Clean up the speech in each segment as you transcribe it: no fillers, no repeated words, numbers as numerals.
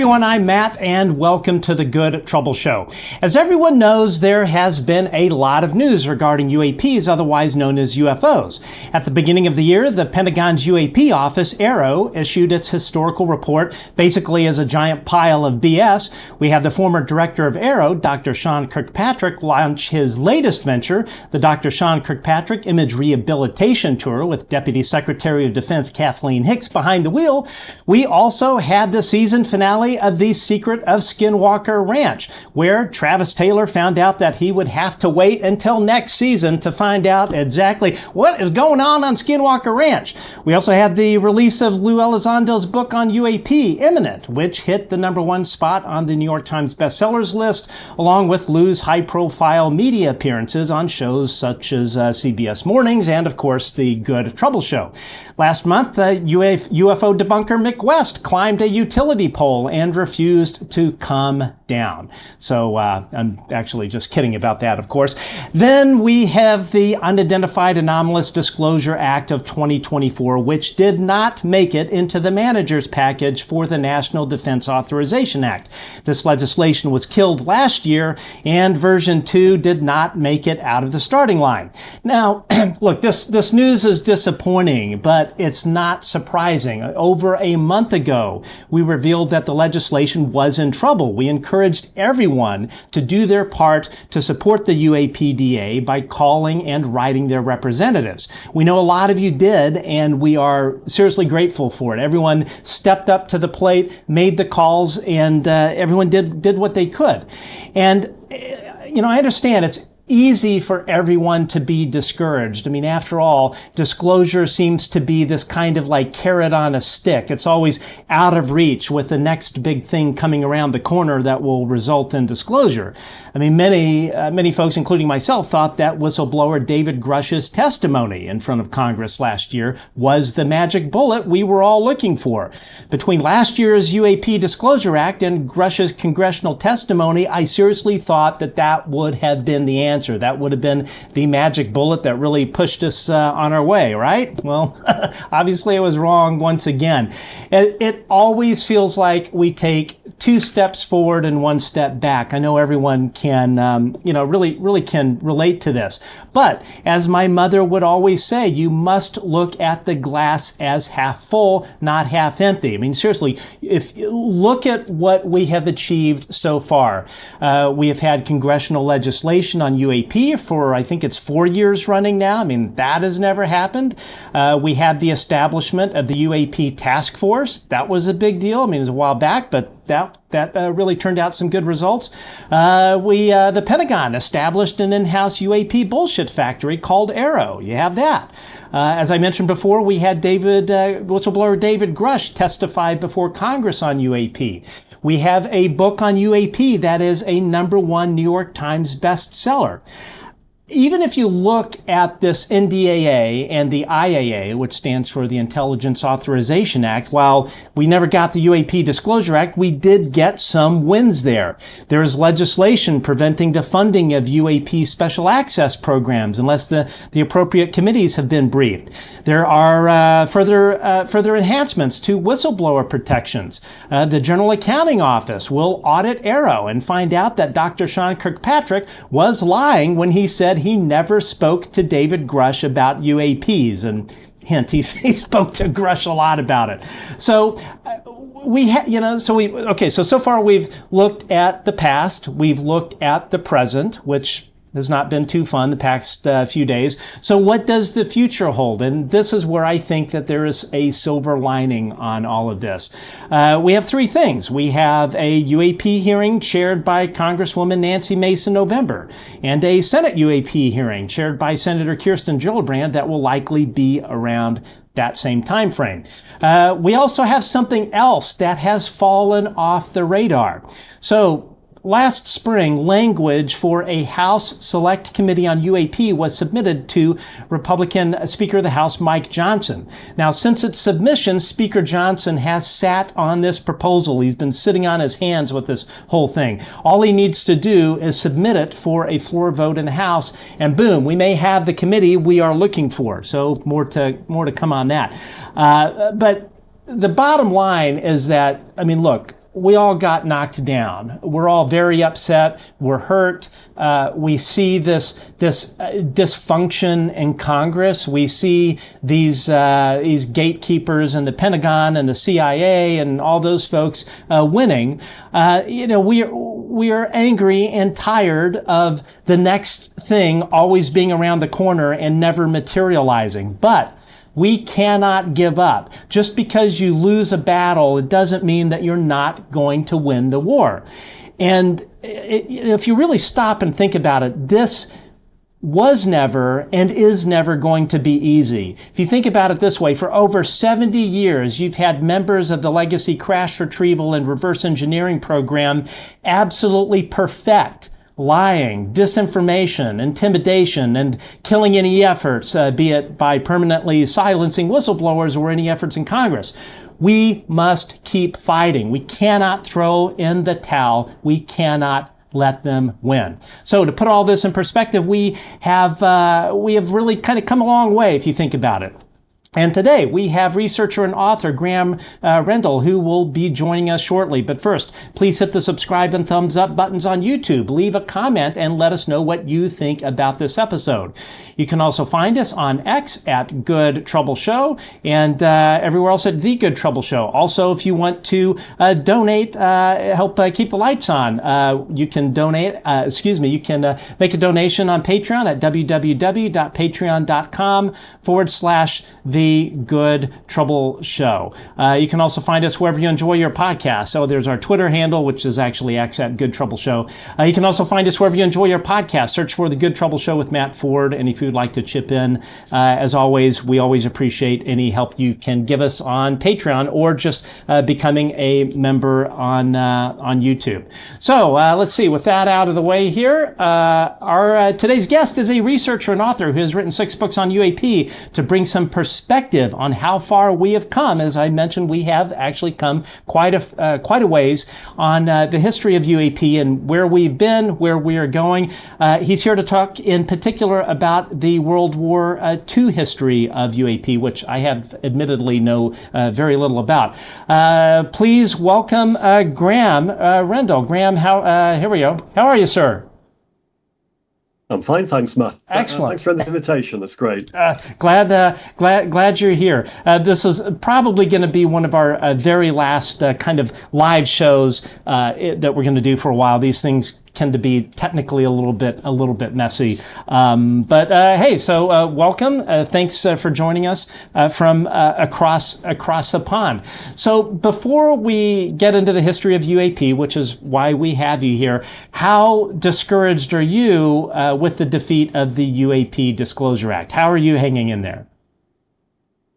everyone, I'm Matt, and welcome to the Good Trouble Show. As everyone knows, there has been a lot of news regarding UAPs, otherwise known as UFOs. At the beginning of the year, the Pentagon's UAP office, AARO, issued its historical report, basically as a giant pile of BS. We have the former director of AARO, Dr. Sean Kirkpatrick, launch his latest venture, the Dr. Sean Kirkpatrick Image Rehabilitation Tour, with Deputy Secretary of Defense Kathleen Hicks behind the wheel. We also had the season finale of The Secret of Skinwalker Ranch, where Travis Taylor found out that he would have to wait until next season to find out exactly what is going on Skinwalker Ranch. We also had the release of Lou Elizondo's book on UAP, Imminent, which hit the #1 spot on the New York Times bestsellers list, along with Lou's high-profile media appearances on shows such as CBS Mornings and, of course, The Good Trouble Show. Last month, UFO debunker Mick West climbed a utility pole and refused to come down. So I'm actually just kidding about that, of course. Then we have the Unidentified Anomalous Disclosure Act of 2024, which did not make it into the manager's package for the National Defense Authorization Act. This legislation was killed last year, and version 2 did not make it out of the starting line. Now, look, this news is disappointing, but it's not surprising. Over a month ago, we revealed that the legislation was in trouble. We encouraged everyone to do their part to support the UAPDA by calling and writing their representatives. We know a lot of you did, and we are seriously grateful for it. Everyone stepped up to the plate, made the calls, and everyone did what they could. And, I understand it's easy for everyone to be discouraged. I mean, after all, disclosure seems to be this kind of like carrot on a stick. It's always out of reach with the next big thing coming around the corner that will result in disclosure. I mean, many folks, including myself, thought that whistleblower David Grusch's testimony in front of Congress last year was the magic bullet we were all looking for. Between last year's UAP Disclosure Act and Grusch's congressional testimony, I seriously thought that would have been the answer. That would have been the magic bullet that really pushed us on our way, right? Well, obviously I was wrong once again. It always feels like we take 2 steps forward and 1 step back. I know everyone can, really can relate to this. But as my mother would always say, you must look at the glass as half full, not half empty. I mean, seriously, if you look at what we have achieved so far, we have had congressional legislation on UAP for, I think it's 4 years running now. I mean, that has never happened. We had the establishment of the UAP task force. That was a big deal. I mean, it was a while back, but that really turned out some good results. The Pentagon established an in-house UAP bullshit factory called AARO. You have that. As I mentioned before, we had whistleblower David Grusch testify before Congress on UAP. We have a book on UAP that is a #1 New York Times bestseller. Even if you look at this NDAA and the IAA, which stands for the Intelligence Authorization Act, while we never got the UAP Disclosure Act, we did get some wins there. There is legislation preventing the funding of UAP special access programs unless the appropriate committees have been briefed. There are further enhancements to whistleblower protections. The General Accounting Office will audit AARO and find out that Dr. Sean Kirkpatrick was lying when he said he never spoke to David Grusch about UAPs, and hint, he spoke to Grusch a lot about it. So so far we've looked at the past, we've looked at the present, which has not been too fun the past few days. So what does the future hold? And this is where I think that there is a silver lining on all of this. We have 3 things. We have a UAP hearing chaired by Congresswoman Nancy Mace in November, and a Senate UAP hearing chaired by Senator Kirsten Gillibrand that will likely be around that same time frame. We also have something else that has fallen off the radar. So last spring, language for a House Select Committee on UAP was submitted to Republican Speaker of the House Mike Johnson. Now, since its submission, Speaker Johnson has sat on this proposal. He's been sitting on his hands with this whole thing. All he needs to do is submit it for a floor vote in the House, and boom, we may have the committee we are looking for. So more to come on that. But the bottom line is that, I mean, look, we all got knocked down. We're all very upset. We're hurt. We see this dysfunction in Congress. We see these gatekeepers in the Pentagon and the CIA and all those folks winning. We are angry and tired of the next thing always being around the corner and never materializing. But we cannot give up. Just because you lose a battle, it doesn't mean that you're not going to win the war. And if you really stop and think about it, this was never and is never going to be easy. If you think about it this way, for over 70 years, you've had members of the legacy crash retrieval and reverse engineering program absolutely perfect lying, disinformation, intimidation, and killing any efforts, be it by permanently silencing whistleblowers or any efforts in Congress. We must keep fighting. We cannot throw in the towel. We cannot let them win. So to put all this in perspective, we have really kind of come a long way if you think about it. And today we have researcher and author Graeme Rendall, who will be joining us shortly. But first, please hit the subscribe and thumbs up buttons on YouTube. Leave a comment and let us know what you think about this episode. You can also find us on X at Good Trouble Show and everywhere else at The Good Trouble Show. Also, if you want to donate, help keep the lights on, you can donate, you can make a donation on Patreon at www.patreon.com/The Good Trouble Show. You can also find us wherever you enjoy your podcast. So there's our Twitter handle, which is actually X at Good Trouble Show. You can also find us wherever you enjoy your podcast. Search for The Good Trouble Show with Matt Ford. And if you'd like to chip in, as always, we always appreciate any help you can give us on Patreon or just becoming a member on YouTube. So let's see. With that out of the way here, our today's guest is a researcher and author who has written 6 books on UAP to bring some perspective on how far we have come. As I mentioned, we have actually come quite a ways on the history of UAP and where we've been, where we are going. He's here to talk in particular about the World War II history of UAP, which I have admittedly know very little about. Please welcome Graeme Rendall. Graeme, here we go. How are you, sir? I'm fine, thanks, Matt. Excellent. Thanks for the invitation. That's great. Glad you're here. This is probably going to be one of our very last kind of live shows that we're going to do for a while. These things tend to be technically a little bit messy. Hey, so welcome. Thanks for joining us from across the pond. So before we get into the history of UAP, which is why we have you here, how discouraged are you with the defeat of the UAP Disclosure Act? How are you hanging in there?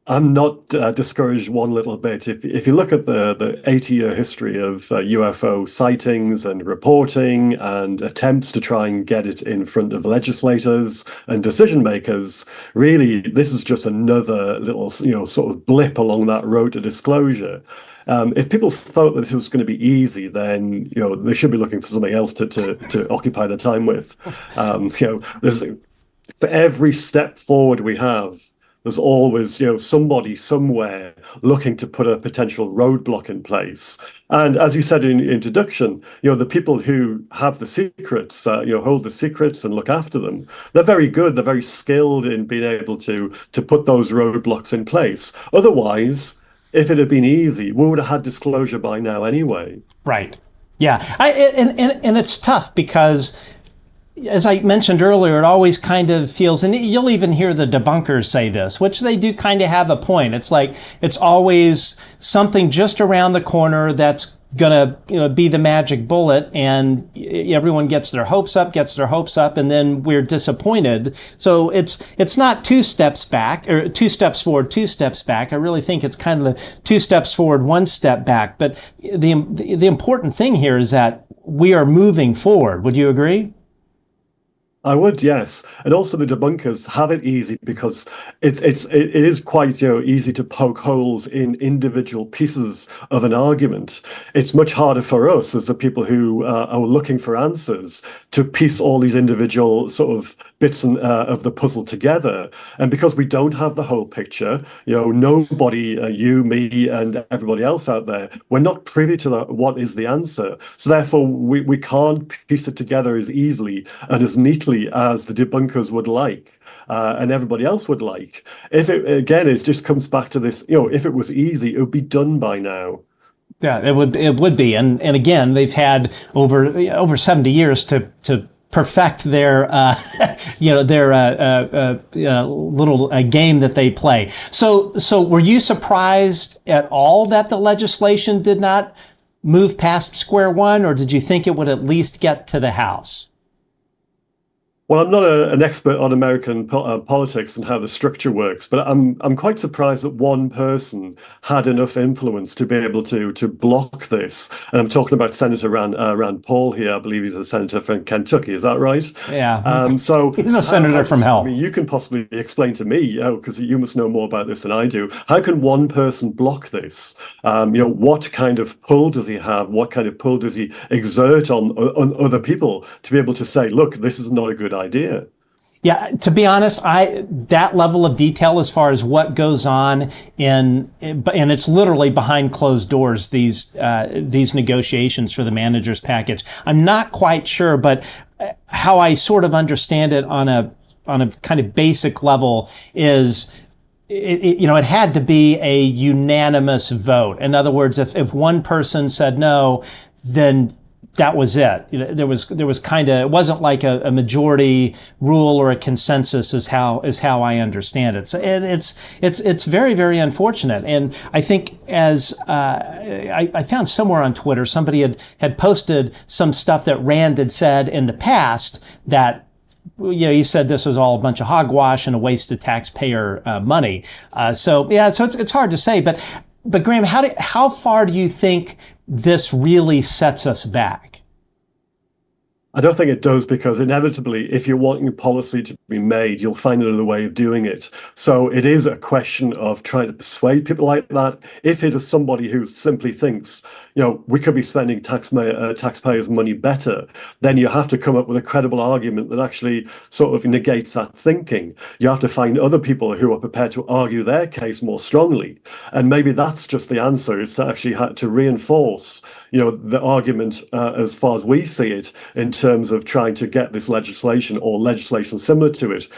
I'm not discouraged one little bit. If you look at the 80-year history of UFO sightings and reporting and attempts to try and get it in front of legislators and decision makers, really, this is just another little, sort of blip along that road to disclosure. If people thought that this was going to be easy, then they should be looking for something else to occupy their time with. For every step forward we have, there's always, somebody somewhere looking to put a potential roadblock in place. And as you said in your introduction, the people who have the secrets, hold the secrets and look after them, they're very good. They're very skilled in being able to put those roadblocks in place. Otherwise, if it had been easy, we would have had disclosure by now anyway. Right. Yeah. And it's tough because, as I mentioned earlier, it always kind of feels, and you'll even hear the debunkers say this, which they do kind of have a point. It's like, it's always something just around the corner that's gonna, be the magic bullet, and everyone gets their hopes up, and then we're disappointed. So it's not 2 steps back, or 2 steps forward, 2 steps back. I really think it's kind of 2 steps forward, 1 step back. But the important thing here is that we are moving forward. Would you agree? I would, yes. And also the debunkers have it easy because it is quite easy to poke holes in individual pieces of an argument. It's much harder for us as the people who are looking for answers to piece all these individual sort of bits of the puzzle together. And because we don't have the whole picture, nobody, you, me, and everybody else out there, we're not privy to what is the answer. So therefore, we can't piece it together as easily and as neatly as the debunkers would like. And everybody else would like. If it just comes back to this, if it was easy, it would be done by now. Yeah, it would be. And again, they've had over 70 years to perfect their little game that they play. So were you surprised at all that the legislation did not move past square one, or did you think it would at least get to the House? Well, I'm not an expert on American politics and how the structure works, but I'm quite surprised that one person had enough influence to be able to block this. And I'm talking about Senator Rand Paul here. I believe he's a senator from Kentucky. Is that right? Yeah. So he's a senator from hell. I mean, you can possibly explain to me, because you must know more about this than I do. How can one person block this? What kind of pull does he have? What kind of pull does he exert on other people to be able to say, look, this is not a good idea? Yeah, to be honest, that level of detail as far as what goes on and it's literally behind closed doors, these negotiations for the manager's package. I'm not quite sure, but how I sort of understand it on a kind of basic level is it had to be a unanimous vote. In other words, if one person said no, then that was it. There was kind of, it wasn't like a majority rule or a consensus is how I understand it. So it's very, very unfortunate. And I think I found somewhere on Twitter, somebody had posted some stuff that Rand had said in the past that, he said this was all a bunch of hogwash and a waste of taxpayer money. So it's hard to say, but Graeme, how far do you think this really sets us back? I don't think it does, because inevitably, if you're wanting policy to be made, you'll find another way of doing it. So it is a question of trying to persuade people like that. If it is somebody who simply thinks, we could be spending taxpayers' money better, then you have to come up with a credible argument that actually sort of negates that thinking. You have to find other people who are prepared to argue their case more strongly. And maybe that's just the answer, is to actually have to reinforce, the argument as far as we see it, in terms of trying to get this legislation or legislation similar to it,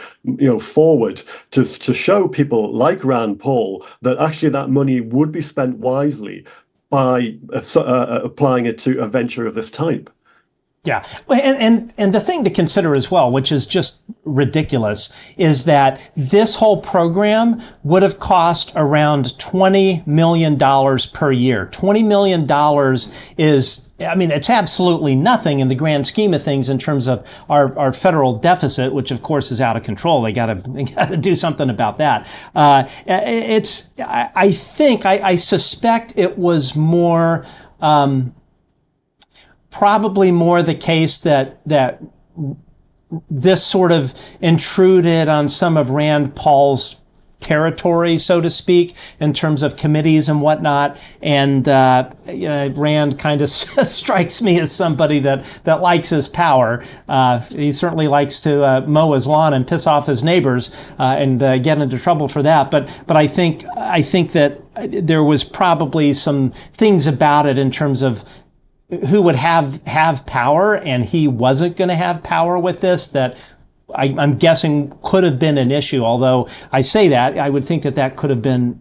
forward to show people like Rand Paul that actually that money would be spent wisely by applying it to a venture of this type. Yeah. And the thing to consider as well, which is just ridiculous, is that this whole program would have cost around $20 million per year. $20 million is, it's absolutely nothing in the grand scheme of things in terms of our federal deficit, which of course is out of control. They gotta do something about that. I suspect it was more, probably more the case that this sort of intruded on some of Rand Paul's territory, so to speak, in terms of committees and whatnot. And Rand kind of strikes me as somebody that likes his power. He certainly likes to mow his lawn and piss off his neighbors and get into trouble for that. But I think that there was probably some things about it in terms of who would have power, and he wasn't going to have power with this, that I'm guessing could have been an issue. Although I say that, I would think that could have been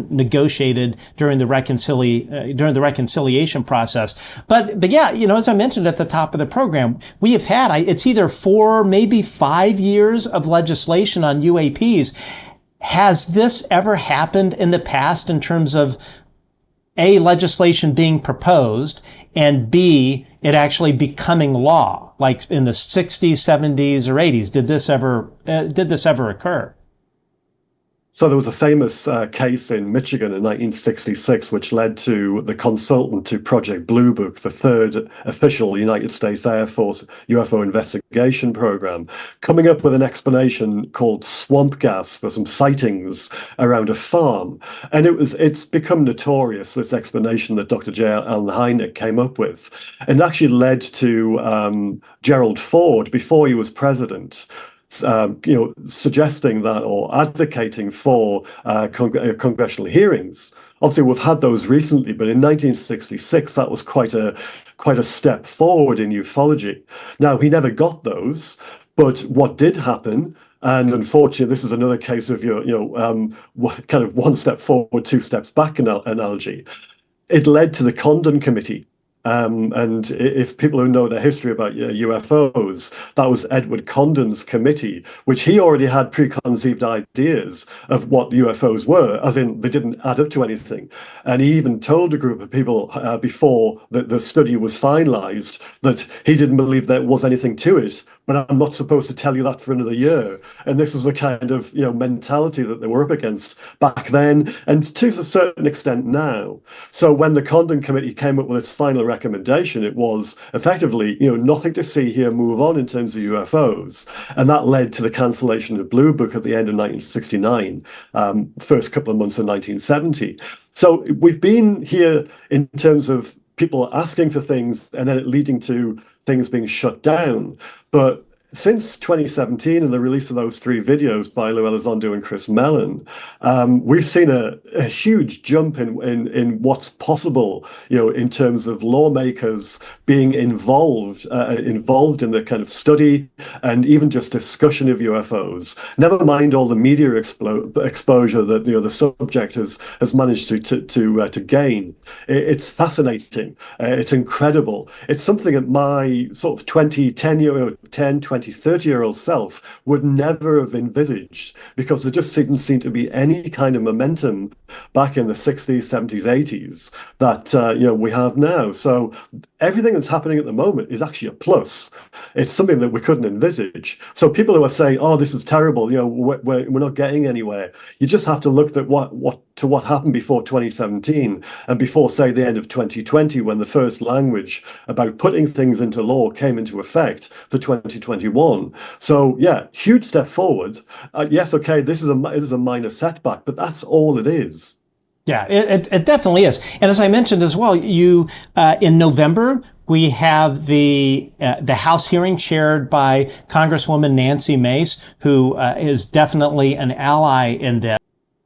negotiated during the reconciliation process. But yeah, as I mentioned at the top of the program, we have had it's either 4, maybe 5 years of legislation on UAPs. Has this ever happened in the past in terms of A, legislation being proposed, and B, it actually becoming law, like in the 60s, 70s, or 80s? Did this ever occur? So there was a famous case in Michigan in 1966, which led to the consultant to Project Blue Book, the third official United States Air Force UFO investigation program, coming up with an explanation called swamp gas for some sightings around a farm. And it's become notorious, this explanation that Dr. J. Allen Hynek came up with. And actually led to Gerald Ford, before he was president, suggesting that or advocating for congressional hearings. Obviously, we've had those recently, but in 1966, that was quite a step forward in ufology. Now, he never got those, but what did happen, and unfortunately, this is another case of kind of one step forward, two steps back analogy. It led to the Condon Committee. And if people who know the history about UFOs, that was Edward Condon's committee, which he already had preconceived ideas of what UFOs were, as in they didn't add up to anything. And he even told a group of people before the study was finalized that he didn't believe there was anything to it, but I'm not supposed to tell you that for another year. And this was the kind of mentality that they were up against back then, and to a certain extent now. So when the Condon Committee came up with its final recommendation, it was effectively, nothing to see here, move on in terms of UFOs. And that led to the cancellation of Blue Book at the end of 1969, first couple of months of 1970. So we've been here in terms of people asking for things and then it leading to things being shut down. But since 2017 and the release of those 3 videos by Lou Elizondo and Chris Mellon, we've seen a huge jump in what's possible, in terms of lawmakers being involved in the kind of study and even just discussion of UFOs. Never mind all the media exposure that the subject has managed to gain. It's fascinating. It's incredible. It's something that my sort of 20, 30-year-old self would never have envisaged, because there just didn't seem to be any kind of momentum back in the 60s, 70s, 80s that we have now. So everything that's happening at the moment is actually a plus. It's something that we couldn't envisage. So people who are saying, "Oh, this is terrible," we're not getting anywhere. You just have to look at what happened before 2017 and before, say, the end of 2020, when the first language about putting things into law came into effect for 2021. So yeah, huge step forward. Yes, okay, this is a minor setback, but that's all it is. Yeah, it definitely is. And as I mentioned as well, in November, we have the House hearing chaired by Congresswoman Nancy Mace, who is definitely an ally in this.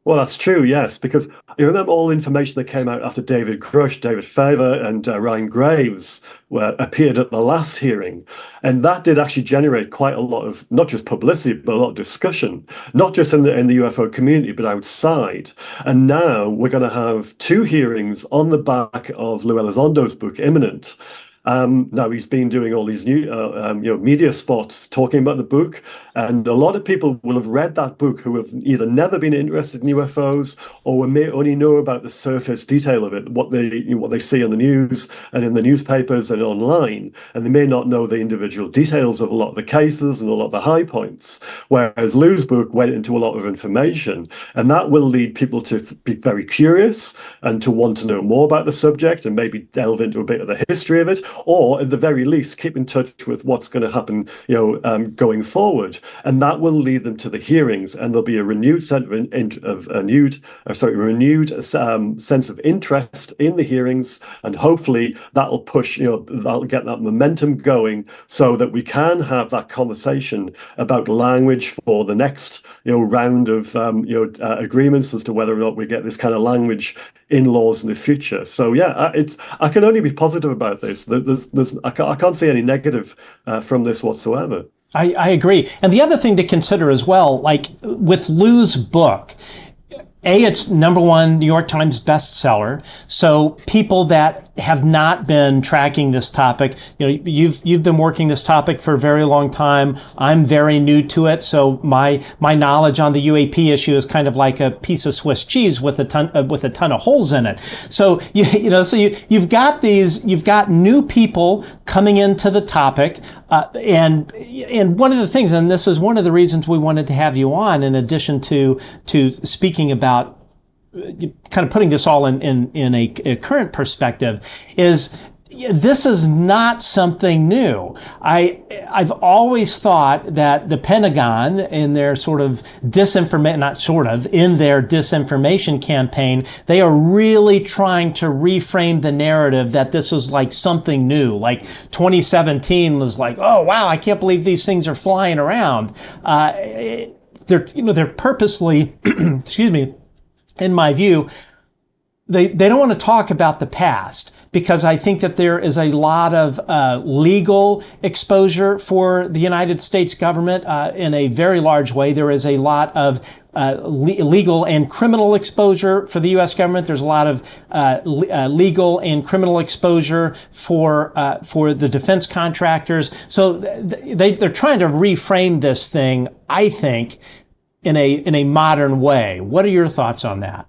Well, that's true, yes, because you remember all the information that came out after David Grusch, David Faber, and Ryan Graves appeared at the last hearing. And that did actually generate quite a lot of, not just publicity, but a lot of discussion, not just in the UFO community, but outside. And now we're going to have 2 hearings on the back of Lou Elizondo's book, Imminent. Now he's been doing all these new media spots talking about the book, and a lot of people will have read that book who have either never been interested in UFOs or may only know about the surface detail of it, what they see on the news and in the newspapers and online, and they may not know the individual details of a lot of the cases and a lot of the high points. Whereas Lou's book went into a lot of information, and that will lead people to be very curious and to want to know more about the subject and maybe delve into a bit of the history of it, or at the very least keep in touch with what's going to happen going forward. And that will lead them to the hearings, and there'll be a renewed sense of interest in the hearings, and hopefully that'll push, that'll get that momentum going so that we can have that conversation about language for the next round of agreements as to whether or not we get this kind of language in laws in the future. So yeah, I can only be positive about this. I can't see any negative from this whatsoever. I agree. And the other thing to consider as well, like with Lou's book, it's #1 New York Times bestseller. So people that have not been tracking this topic. You've been working this topic for a very long time. I'm very new to it, so my knowledge on the UAP issue is kind of like a piece of Swiss cheese with a ton of holes in it. So you've got new people coming into the topic, and one of the things, and this is one of the reasons we wanted to have you on, in addition to speaking about kind of putting this all in a current perspective, is this is not something new. I've always thought that the Pentagon, in their disinformation campaign, they are really trying to reframe the narrative that this is like something new. Like 2017 was like, oh wow, I can't believe these things are flying around. They're purposely, excuse me, in my view, they don't want to talk about the past, because I think that there is a lot of legal exposure for the United States government in a very large way. There is a lot of legal and criminal exposure for the U.S. government. There's a lot of legal and criminal exposure for the defense contractors. So they're trying to reframe this thing, I think, in a modern way. What are your thoughts on that?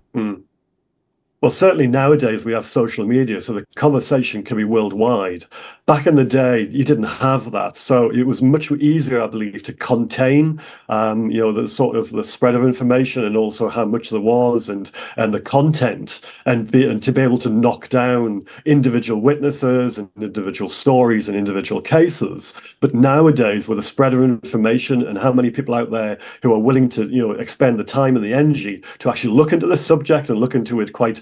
Well, certainly nowadays we have social media, so the conversation can be worldwide. Back in the day, you didn't have that, so it was much easier, I believe, to contain, the spread of information, and also how much there was, and the content, and to be able to knock down individual witnesses and individual stories and individual cases. But nowadays, with the spread of information and how many people out there who are willing to, expend the time and the energy to actually look into the subject and look into it quite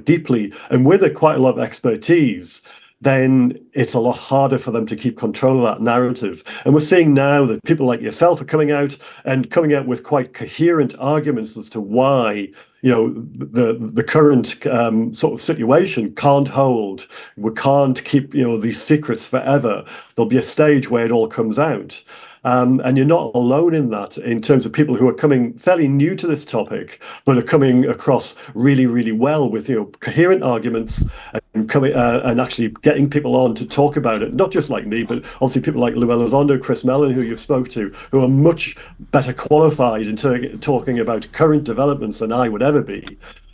deeply, and with it quite a lot of expertise, then it's a lot harder for them to keep control of that narrative. And we're seeing now that people like yourself are coming out with quite coherent arguments as to why the current sort of situation can't hold. We can't keep these secrets forever. There'll be a stage where it all comes out. And you're not alone in that, in terms of people who are coming fairly new to this topic, but are coming across really, really well with coherent arguments, and coming and actually getting people on to talk about it. Not just like me, but also people like Lou Elizondo, Chris Mellon, who you've spoke to, who are much better qualified in talking about current developments than I would ever be.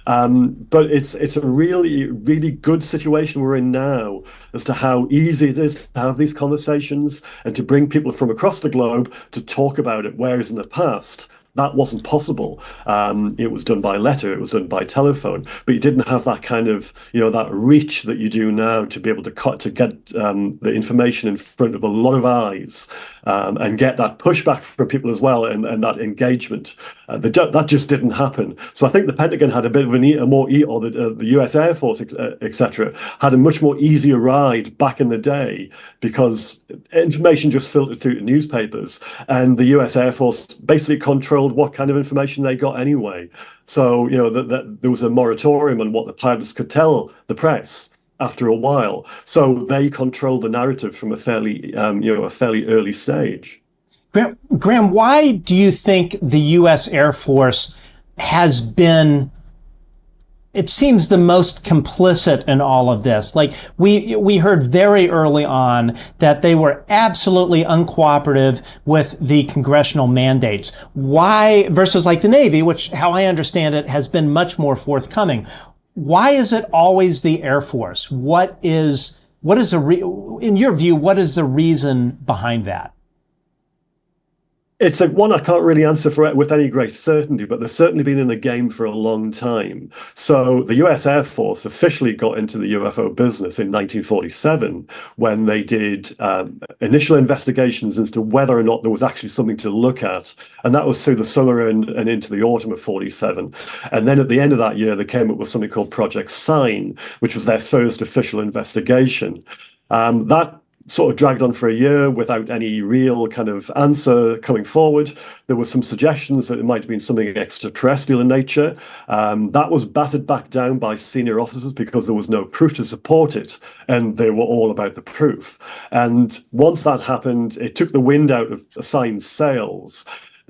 But it's a really, really good situation we're in now as to how easy it is to have these conversations and to bring people from across the globe to talk about it, whereas in the past, that wasn't possible. It was done by letter, it was done by telephone, but you didn't have that kind of, that reach that you do now to be able to get the information in front of a lot of eyes, and get that pushback from people as well, and that engagement. That just didn't happen. So I think the Pentagon had a bit of the US Air Force, etc., had a much more easier ride back in the day, because information just filtered through the newspapers, and the US Air Force basically controlled what kind of information they got anyway. So that there was a moratorium on what the pilots could tell the press after a while. So they controlled the narrative from a fairly early stage. Graeme, why do you think the U.S. Air Force has been, it seems, the most complicit in all of this? Like, we heard very early on that they were absolutely uncooperative with the congressional mandates. Why, versus like the Navy, which, how I understand it, has been much more forthcoming. Why is it always the Air Force? In your view, what is the reason behind that? It's one I can't really answer for it with any great certainty, but they've certainly been in the game for a long time. So the US Air Force officially got into the UFO business in 1947, when they did initial investigations as to whether or not there was actually something to look at. And that was through the summer and into the autumn of 47. And then at the end of that year, they came up with something called Project Sign, which was their first official investigation. That sort of dragged on for a year without any real kind of answer coming forward. There were some suggestions that it might have been something extraterrestrial in nature. That was battered back down by senior officers because there was no proof to support it, and they were all about the proof. And once that happened, it took the wind out of Sign's sails,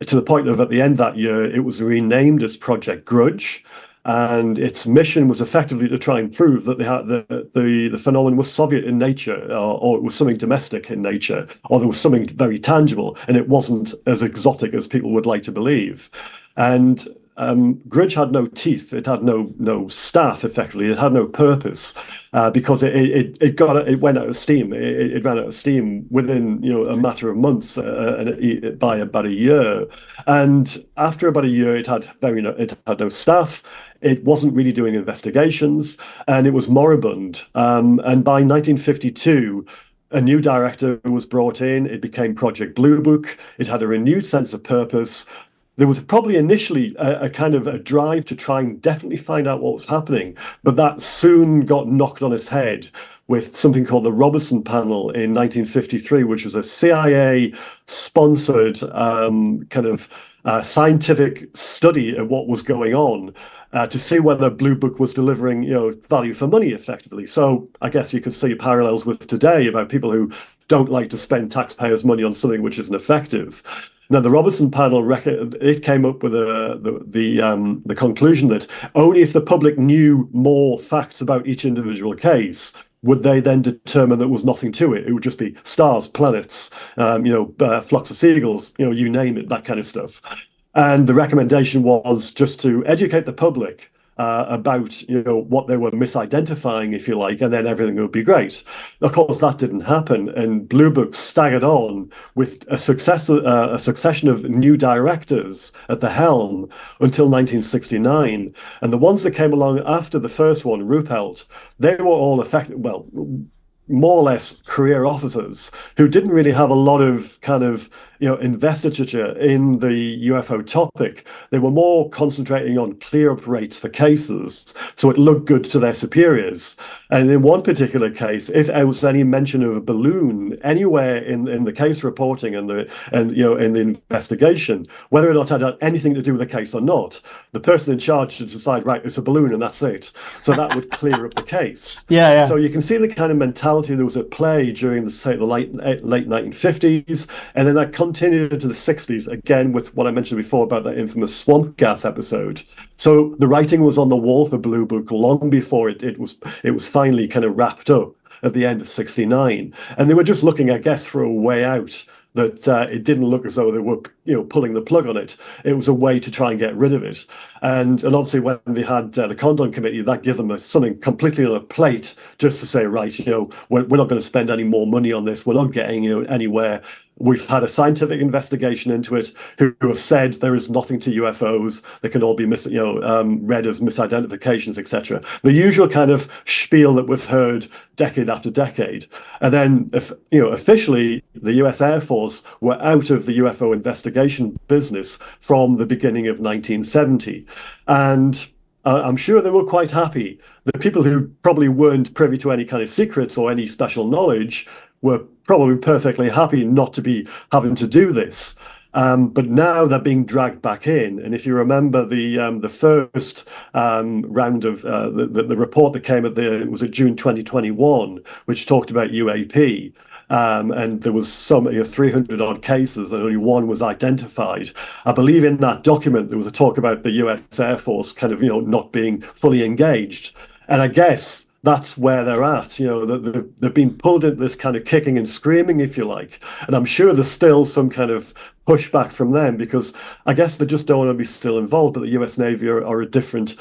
to the point of, at the end of that year, it was renamed as Project Grusch. And its mission was effectively to try and prove that the phenomenon was Soviet in nature, or it was something domestic in nature, or there was something very tangible, and it wasn't as exotic as people would like to believe. And Grudge had no teeth. It had no staff. Effectively, it had no purpose because it went out of steam. It ran out of steam within a matter of months, by about a year. And after about a year, it had no staff. It wasn't really doing investigations, and it was moribund. And by 1952. A new director was brought in. It became Project Blue Book. It had a renewed sense of purpose. There was probably initially a kind of a drive to try and definitely find out what was happening, but that soon got knocked on its head with something called the Robertson Panel in 1953, which was a CIA-sponsored scientific study of what was going on. To see whether Blue Book was delivering, value for money effectively. So I guess you could see parallels with today about people who don't like to spend taxpayers' money on something which isn't effective. Now, the Robertson panel it came up with the conclusion that only if the public knew more facts about each individual case would they then determine there was nothing to it. It would just be stars, planets, flocks of seagulls, you name it, that kind of stuff. And the recommendation was just to educate the public about what they were misidentifying, if you like, and then everything would be great. Of course, that didn't happen, and Blue Book staggered on with a succession of new directors at the helm until 1969. And the ones that came along after the first one, Ruppelt, they were all more or less career officers who didn't really have a lot of investiture in the UFO topic. They were more concentrating on clear-up rates for cases, so it looked good to their superiors. And in one particular case, if there was any mention of a balloon anywhere in the case reporting and in the investigation, whether or not it had anything to do with the case or not, the person in charge should decide, right, it's a balloon and that's it. So that would clear up the case. Yeah. So you can see the kind of mentality that was at play during the late 1950s, and then that continued into the 60s, again with what I mentioned before about that infamous swamp gas episode. So the writing was on the wall for Blue Book long before it was finally kind of wrapped up at the end of 69. And they were just looking, I guess, for a way out that it didn't look as though they were pulling the plug on it. It was a way to try and get rid of it. And obviously when they had the Condon Committee, that gave them something completely on a plate just to say, right, we're not going to spend any more money on this. We're not getting anywhere. We've had a scientific investigation into it who have said there is nothing to UFOs. They can all be read as misidentifications, etc. The usual kind of spiel that we've heard decade after decade. And then, officially, the US Air Force were out of the UFO investigation business from the beginning of 1970. And I'm sure they were quite happy. The people who probably weren't privy to any kind of secrets or any special knowledge were probably perfectly happy not to be having to do this. But now they're being dragged back in. And if you remember the first round of the report that came it was June 2021, which talked about UAP. And there was some 300 odd cases and only one was identified. I believe in that document, there was a talk about the US Air Force kind of, not being fully engaged. And I guess that's where they're at. They've been pulled into this kind of kicking and screaming, if you like. And I'm sure there's still some kind of pushback from them because I guess they just don't want to be still involved. But the US Navy are a different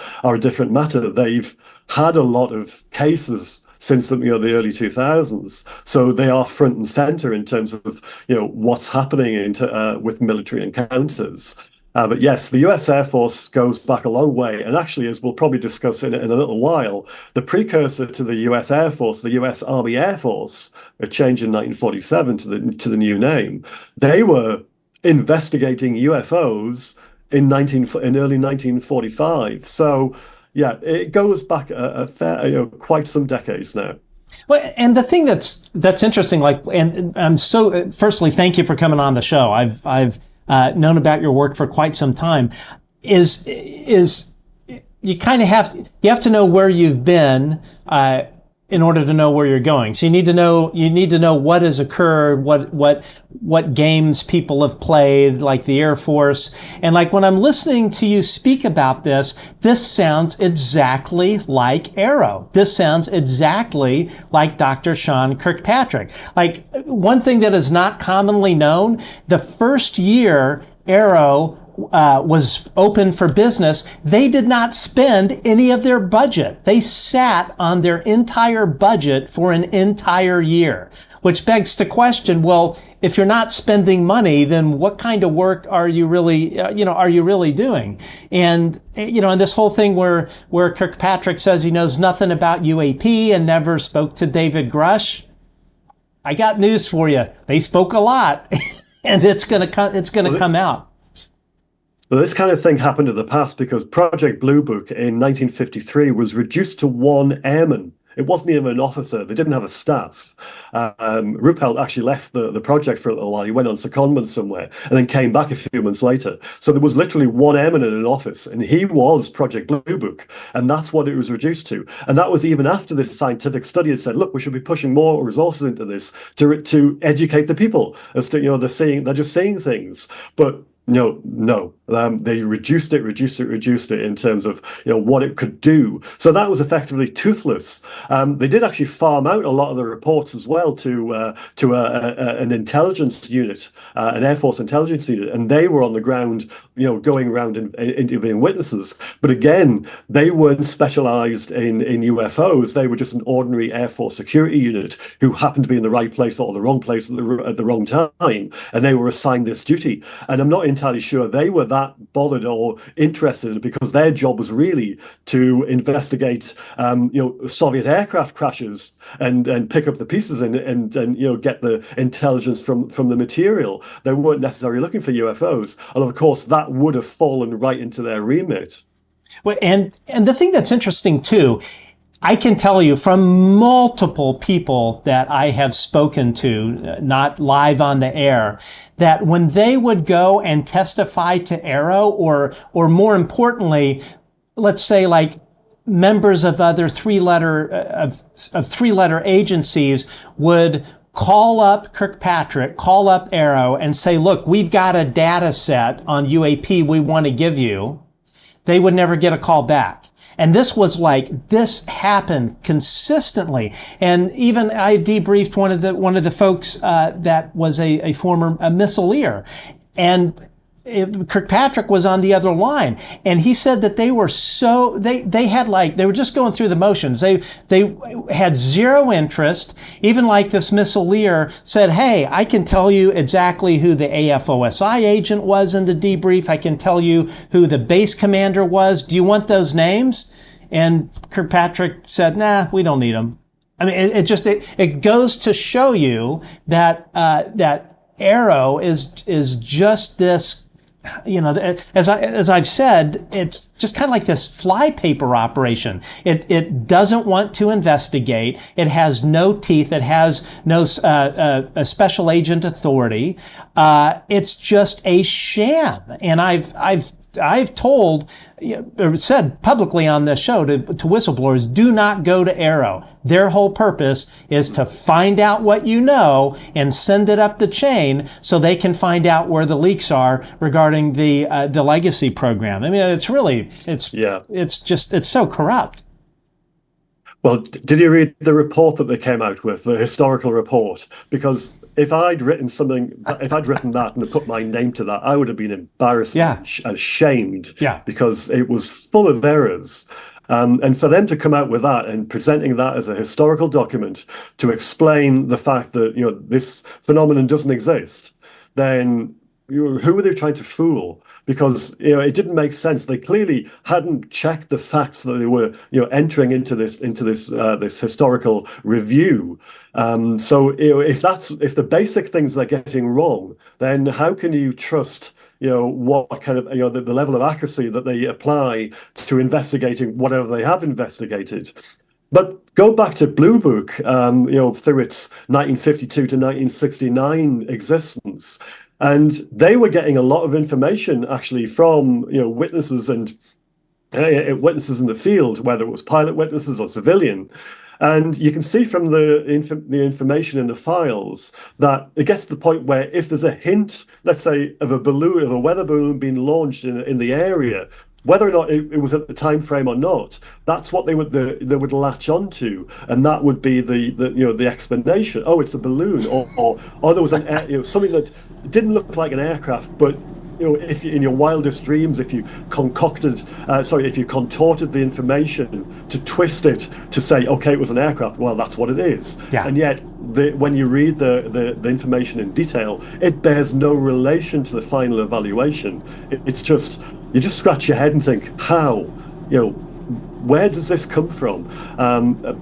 matter. They've had a lot of cases since the early 2000s, so they are front and center in terms of what's happening with military encounters. But yes, the US Air Force goes back a long way. And actually, as we'll probably discuss in a little while, the precursor to the US Air Force, the US Army Air Force, a change in 1947 to the new name, they were investigating UFOs in early 1945. So yeah, it goes back a fair, quite some decades now. Well, and the thing that's interesting, and I'm firstly, thank you for coming on the show. I've known about your work for quite some time, is you kind of have to know where you've been in order to know where you're going. So you need to know what has occurred, what games people have played, like the Air Force. And like when I'm listening to you speak about this sounds exactly like Arrow. This sounds exactly like Dr. Sean Kirkpatrick. Like, one thing that is not commonly known, the first year Arrow was open for business, they did not spend any of their budget. They sat on their entire budget for an entire year, which begs the question, well, if you're not spending money, then what kind of work are you really doing? And, and this whole thing where Kirkpatrick says he knows nothing about UAP and never spoke to David Grusch, I got news for you. They spoke a lot, and it's going to come out. Well, this kind of thing happened in the past because Project Blue Book in 1953 was reduced to one airman. It wasn't even an officer. They didn't have a staff. Ruppelt actually left the project for a little while. He went on secondment somewhere and then came back a few months later. So there was literally one airman in an office, and he was Project Blue Book. And that's what it was reduced to. And that was even after this scientific study had said, look, we should be pushing more resources into this to educate the people as to, they're just saying things. But no. They reduced it in terms of what it could do. So that was effectively toothless. They did actually farm out a lot of the reports as well to an intelligence unit, an Air Force intelligence unit, and they were on the ground, going around and interviewing witnesses. But again, they weren't specialized in UFOs. They were just an ordinary Air Force security unit who happened to be in the right place or the wrong place at the wrong time, and they were assigned this duty. And I'm not entirely sure they were that bothered or interested, because their job was really to investigate Soviet aircraft crashes and pick up the pieces and get the intelligence from the material. They weren't necessarily looking for UFOs, and of course that would have fallen right into their remit. Well, and the thing that's interesting too, I can tell you from multiple people that I have spoken to, not live on the air, that when they would go and testify to Arrow, or more importantly, let's say like members of other three-letter agencies would call up Kirkpatrick, call up Arrow, and say, look, we've got a data set on UAP we want to give you, they would never get a call back. And this happened consistently. And even I debriefed one of the folks that was a former missileer, and Kirkpatrick was on the other line, and he said that they were they were just going through the motions. They had zero interest. Even like this missileer said, hey, I can tell you exactly who the AFOSI agent was in the debrief. I can tell you who the base commander was. Do you want those names? And Kirkpatrick said, nah, we don't need them. I mean, it goes to show you that Arrow is just this, as I've said, it's just kind of like this flypaper operation. It doesn't want to investigate. It has no teeth. It has no a special agent authority. It's just a sham. And I've told, or said publicly on this show to whistleblowers, do not go to Arrow. Their whole purpose is to find out what you know and send it up the chain so they can find out where the leaks are regarding the legacy program. I mean, it's so corrupt. Well, did you read the report that they came out with, the historical report? Because if I'd written that and put my name to that, I would have been embarrassed and ashamed, because it was full of errors. And for them to come out with that and presenting that as a historical document to explain the fact that this phenomenon doesn't exist, then who were they trying to fool? Because it didn't make sense. They clearly hadn't checked the facts that they were entering into this historical review. So if the basic things they're getting wrong, then how can you trust what kind of the level of accuracy that they apply to investigating whatever they have investigated? But go back to Blue Book, through its 1952 to 1969 existence. And they were getting a lot of information actually from witnesses and witnesses in the field, whether it was pilot witnesses or civilian. And you can see from the information in the files that it gets to the point where if there's a hint, let's say, of a balloon, of a weather balloon being launched in the area, whether or not it was at the time frame or not, that's what they would latch onto, and that would be the explanation. Oh, it's a balloon, or there was something that didn't look like an aircraft, but if you, in your wildest dreams, if you contorted the information to twist it to say, okay, it was an aircraft, well, that's what it is. Yeah. And yet, when you read the information in detail, it bears no relation to the final evaluation. It's just, you just scratch your head and think, how? Where does this come from?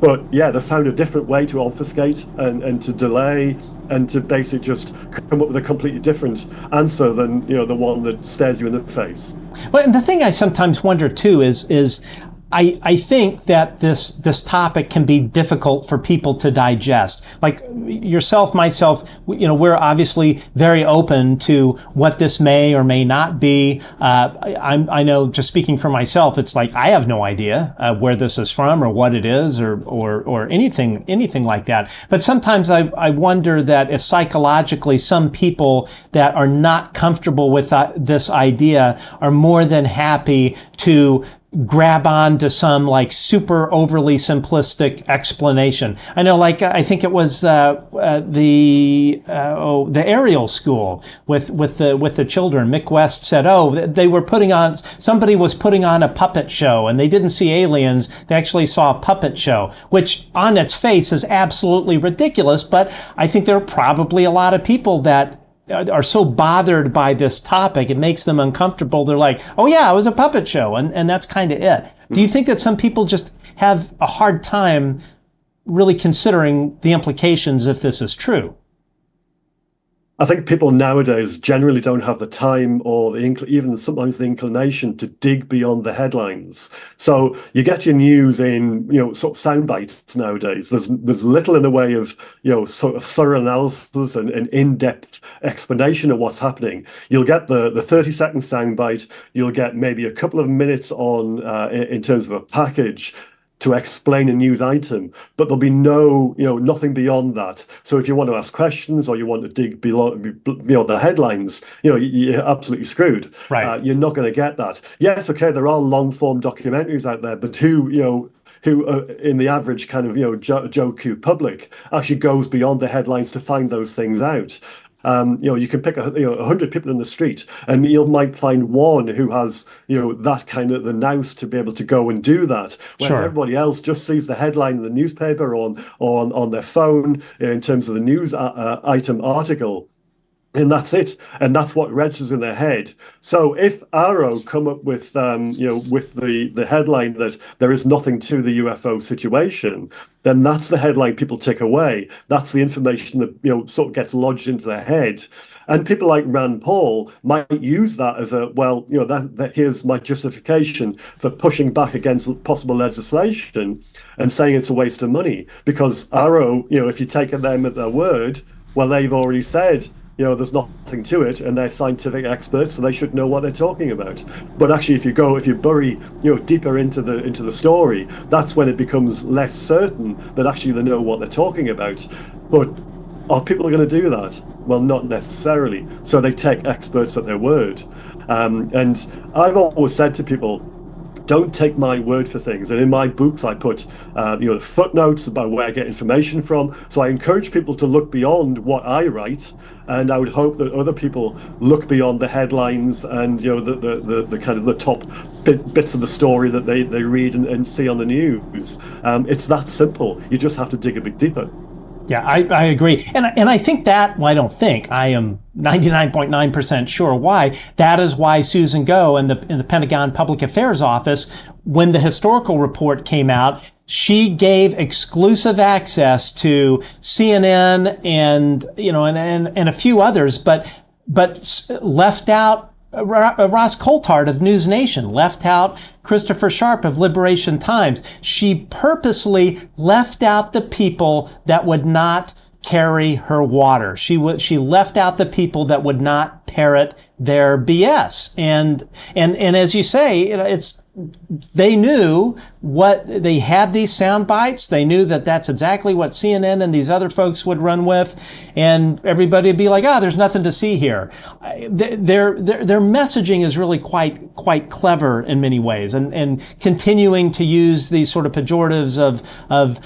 But yeah, they found a different way to obfuscate and to delay and to basically just come up with a completely different answer than the one that stares you in the face. Well, and the thing I sometimes wonder too is I think that this topic can be difficult for people to digest. Like yourself, myself, we're obviously very open to what this may or may not be. I know, just speaking for myself, it's like I have no idea where this is from or what it is or anything like that. But sometimes I wonder that if psychologically some people that are not comfortable with this idea are more than happy to grab on to some like super overly simplistic explanation. I know, like I think it was the aerial school with the children. Mick West said, somebody was putting on a puppet show and they didn't see aliens. They actually saw a puppet show, which on its face is absolutely ridiculous. But I think there are probably a lot of people that are so bothered by this topic, it makes them uncomfortable. They're like, oh yeah, it was a puppet show, and that's kind of it. Do you think that some people just have a hard time really considering the implications if this is true? I think people nowadays generally don't have the time or even sometimes the inclination to dig beyond the headlines. So you get your news in, sort of sound bites nowadays. There's little in the way of, sort of thorough analysis and in-depth explanation of what's happening. You'll get the 30-second sound bite. You'll get maybe a couple of minutes on in terms of a package to explain a news item, but there'll be nothing beyond that. So if you want to ask questions or you want to dig below the headlines, you're absolutely screwed. Right. You're not going to get that. Yes, okay, there are long form documentaries out there, but who in the average kind of Joe Q public actually goes beyond the headlines to find those things out. You can pick 100 people in the street, and you might find one who has that kind of the nous to be able to go and do that. Whereas Sure. Everybody else just sees the headline in the newspaper or on their phone in terms of the news item article. And that's it, and that's what registers in their head. So if Arrow come up with with the headline that there is nothing to the UFO situation, then that's the headline people take away. That's the information that sort of gets lodged into their head. And people like Rand Paul might use that as that here's my justification for pushing back against possible legislation and saying it's a waste of money. Because Arrow, if you take them at their word, well, they've already said, there's nothing to it, and they're scientific experts, so they should know what they're talking about. But actually, if you bury, deeper into the story, that's when it becomes less certain that actually they know what they're talking about. But are people going to do that? Well, not necessarily. So they take experts at their word. And I've always said to people, don't take my word for things. And in my books, I put footnotes about where I get information from. So I encourage people to look beyond what I write, and I would hope that other people look beyond the headlines and the kind of the top bits of the story that they read and see on the news. It's that simple. You just have to dig a bit deeper. Yeah, I agree. And I think that, well, I don't think, I am 99.9% sure why. That is why Susan Go in the Pentagon Public Affairs Office, when the historical report came out, she gave exclusive access to CNN and a few others, but left out Ross Coulthard of News Nation, left out Christopher Sharp of Liberation Times. She purposely left out the people that would not carry her water. She left out the people that would not parrot their BS. And as you say, they knew they had these sound bites. They knew that that's exactly what CNN and these other folks would run with. And everybody would be like, there's nothing to see here. Their messaging is really quite clever in many ways, and continuing to use these sort of pejoratives of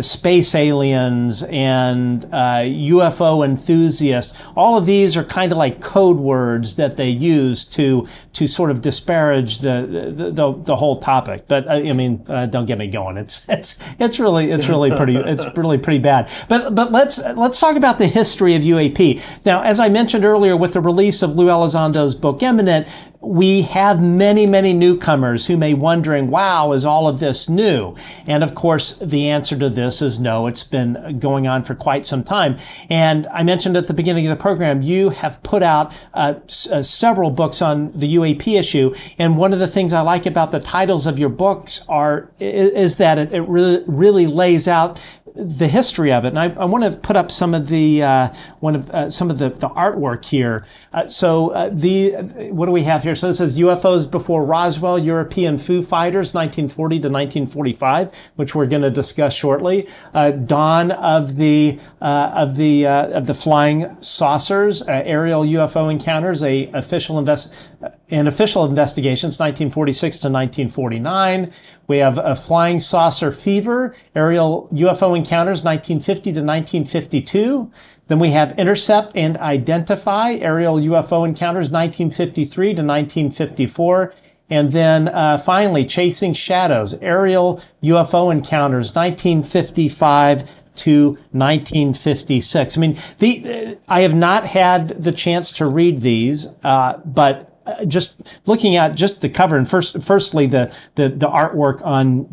space aliens and UFO enthusiasts. All of these are kind of like code words that they use to sort of disparage the whole topic. But don't get me going. It's really pretty bad. But let's talk about the history of UAP. Now, as I mentioned earlier, with the release of Lou Elizondo's book Eminent, we have many newcomers who may be wondering, wow, is all of this new? And of course, the answer to this is no. It's been going on for quite some time. And I mentioned at the beginning of the program, you have put out several books on the UAP issue. And one of the things I like about the titles of your books is that it really lays out the history of it. And I want to put up some of the artwork here. What do we have here? So this is UFOs Before Roswell, European Foo Fighters, 1940 to 1945, which we're going to discuss shortly. Dawn of the Flying Saucers, aerial UFO encounters, official investigations, 1946 to 1949. We have a Flying Saucer Fever, aerial UFO encounters, 1950 to 1952. Then we have Intercept and Identify, aerial UFO encounters, 1953 to 1954. And then finally, Chasing Shadows, aerial UFO encounters, 1955 to 1956. I have not had the chance to read these, but just looking at just the cover, and firstly, the artwork on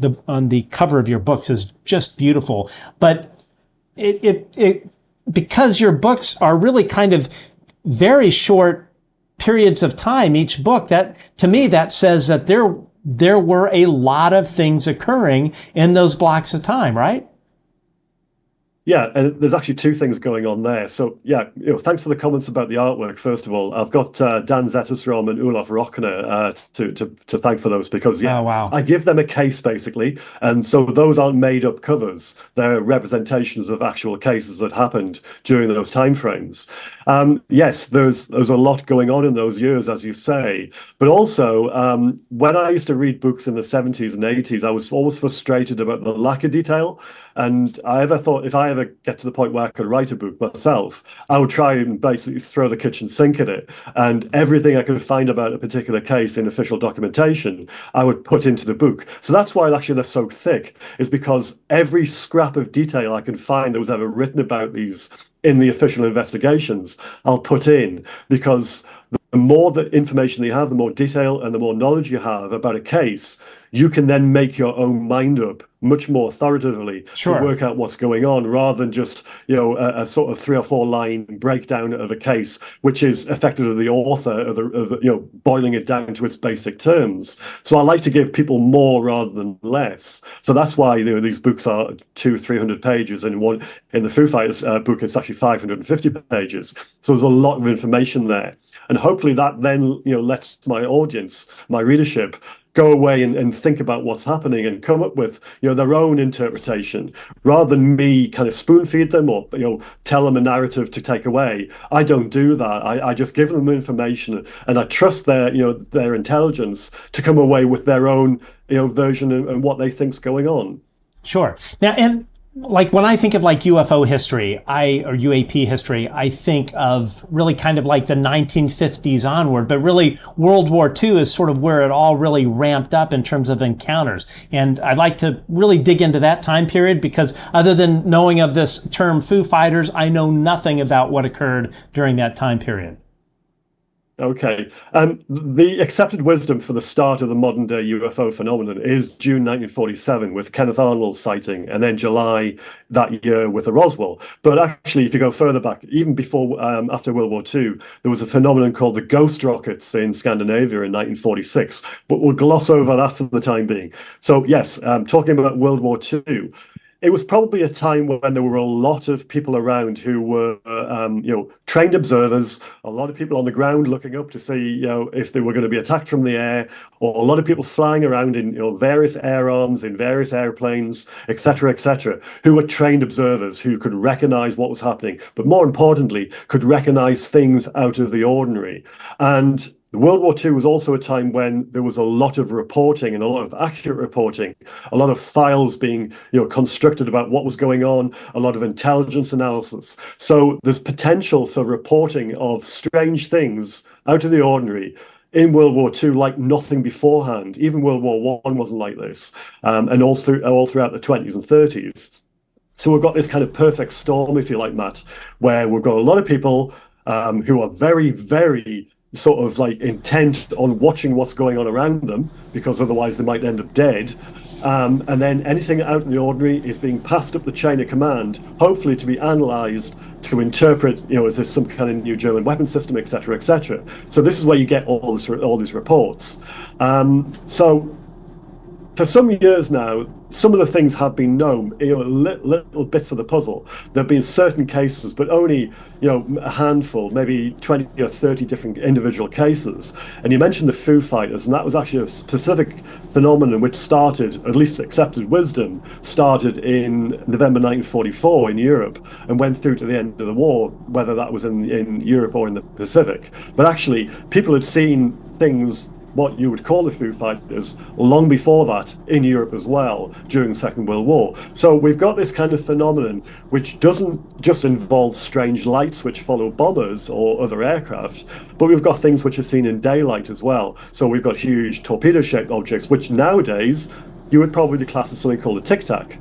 the cover of your books is just beautiful. But it because your books are really kind of very short periods of time, each book, that to me that says that there were a lot of things occurring in those blocks of time, right? Yeah, and there's actually two things going on there. So yeah, thanks for the comments about the artwork. First of all, I've got Dan Zetterstrom and Olaf Rockner to thank for those, because oh, wow. I give them a case basically, and so those aren't made up covers. They're representations of actual cases that happened during those timeframes. Yes, there's a lot going on in those years, as you say, but also when I used to read books in the 70s and 80s, I was always frustrated about the lack of detail. And I ever thought if I ever get to the point where I could write a book myself, I would try and basically throw the kitchen sink at it. And everything I could find about a particular case in official documentation, I would put into the book. So that's why actually they're so thick, is because every scrap of detail I can find that was ever written about these in the official investigations, I'll put in, because the more the information you have, the more detail and the more knowledge you have about a case, you can then make your own mind up much more authoritatively to work out what's going on, rather than just a sort of 3 or 4 line breakdown of a case, which is effectively the author of boiling it down to its basic terms. So I like to give people more rather than less. So that's why these books are 200-300 pages, and in the Foo Fighters book it's actually 550 pages. So there's a lot of information there, and hopefully that then lets my audience, my readership, go away and think about what's happening and come up with their own interpretation, rather than me kind of spoon feed them or tell them a narrative to take away. I don't do that. I just give them information, and I trust their intelligence to come away with their own version and what they think's going on. Sure. Now, and like when I think of like UFO history, or UAP history, I think of really kind of like the 1950s onward, but really World War II is sort of where it all really ramped up in terms of encounters. And I'd like to really dig into that time period, because other than knowing of this term Foo Fighters, I know nothing about what occurred during that time period. Okay. The accepted wisdom for the start of the modern day UFO phenomenon is June 1947 with Kenneth Arnold's sighting, and then July that year with the Roswell. But actually, if you go further back, even before, after World War II, there was a phenomenon called the ghost rockets in Scandinavia in 1946. But we'll gloss over that for the time being. So yes, talking about World War II, it was probably a time when there were a lot of people around who were, trained observers, a lot of people on the ground looking up to see, if they were going to be attacked from the air, or a lot of people flying around in, various air arms, in various airplanes, etc., who were trained observers who could recognize what was happening, but more importantly, could recognize things out of the ordinary. And World War II was also a time when there was a lot of reporting and a lot of accurate reporting, a lot of files being, constructed about what was going on, a lot of intelligence analysis. So there's potential for reporting of strange things out of the ordinary in World War II like nothing beforehand. Even World War I wasn't like this, and all throughout the 20s and 30s. So we've got this kind of perfect storm, if you like, Matt, where we've got a lot of people who are very, very sort of like intent on watching what's going on around them, because otherwise they might end up dead. And then anything out in the ordinary is being passed up the chain of command, hopefully to be analysed, to interpret, is this some kind of new German weapon system, etc., etc. So this is where you get all these reports. So for some years now, some of the things have been known, little bits of the puzzle. There have been certain cases, but only, a handful, maybe 20 or 30 different individual cases. And you mentioned the Foo Fighters, and that was actually a specific phenomenon which started, at least accepted wisdom, started in November 1944 in Europe and went through to the end of the war, whether that was in Europe or in the Pacific. But actually, people had seen things, what you would call the Foo Fighters, long before that in Europe as well, during the Second World War. So we've got this kind of phenomenon which doesn't just involve strange lights which follow bombers or other aircraft, but we've got things which are seen in daylight as well. So we've got huge torpedo-shaped objects, which nowadays you would probably class as something called a tic-tac.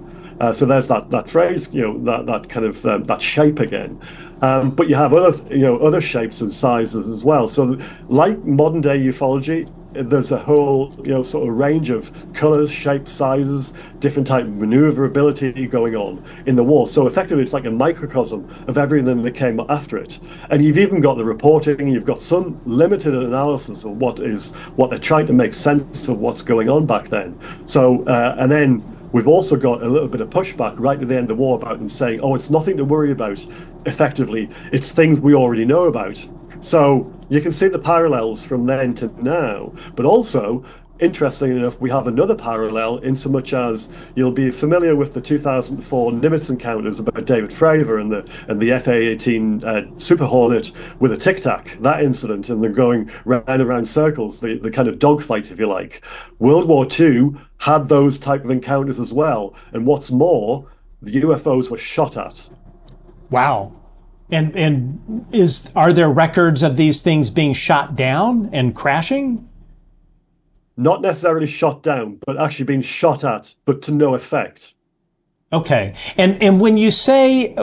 So there's that phrase, that kind of that shape again. But you have other shapes and sizes as well. So like modern day ufology, there's a whole sort of range of colors, shapes, sizes, different type of maneuverability going on in the war. So effectively it's like a microcosm of everything that came after it. And you've even got the reporting, you've got some limited analysis of what they're trying to make sense of what's going on back then. So and then we've also got a little bit of pushback right at the end of the war about them saying, oh, it's nothing to worry about. Effectively, it's things we already know about. So you can see the parallels from then to now. But also, interestingly enough, we have another parallel in so much as you'll be familiar with the 2004 Nimitz encounters about David Fravor and the FA-18 Super Hornet with a Tic Tac, that incident, and they're going round and round circles, the kind of dogfight, if you like. World War II had those type of encounters as well. And what's more, the UFOs were shot at. Wow. And are there records of these things being shot down and crashing? Not necessarily shot down, but actually being shot at, but to no effect. Okay. And when you say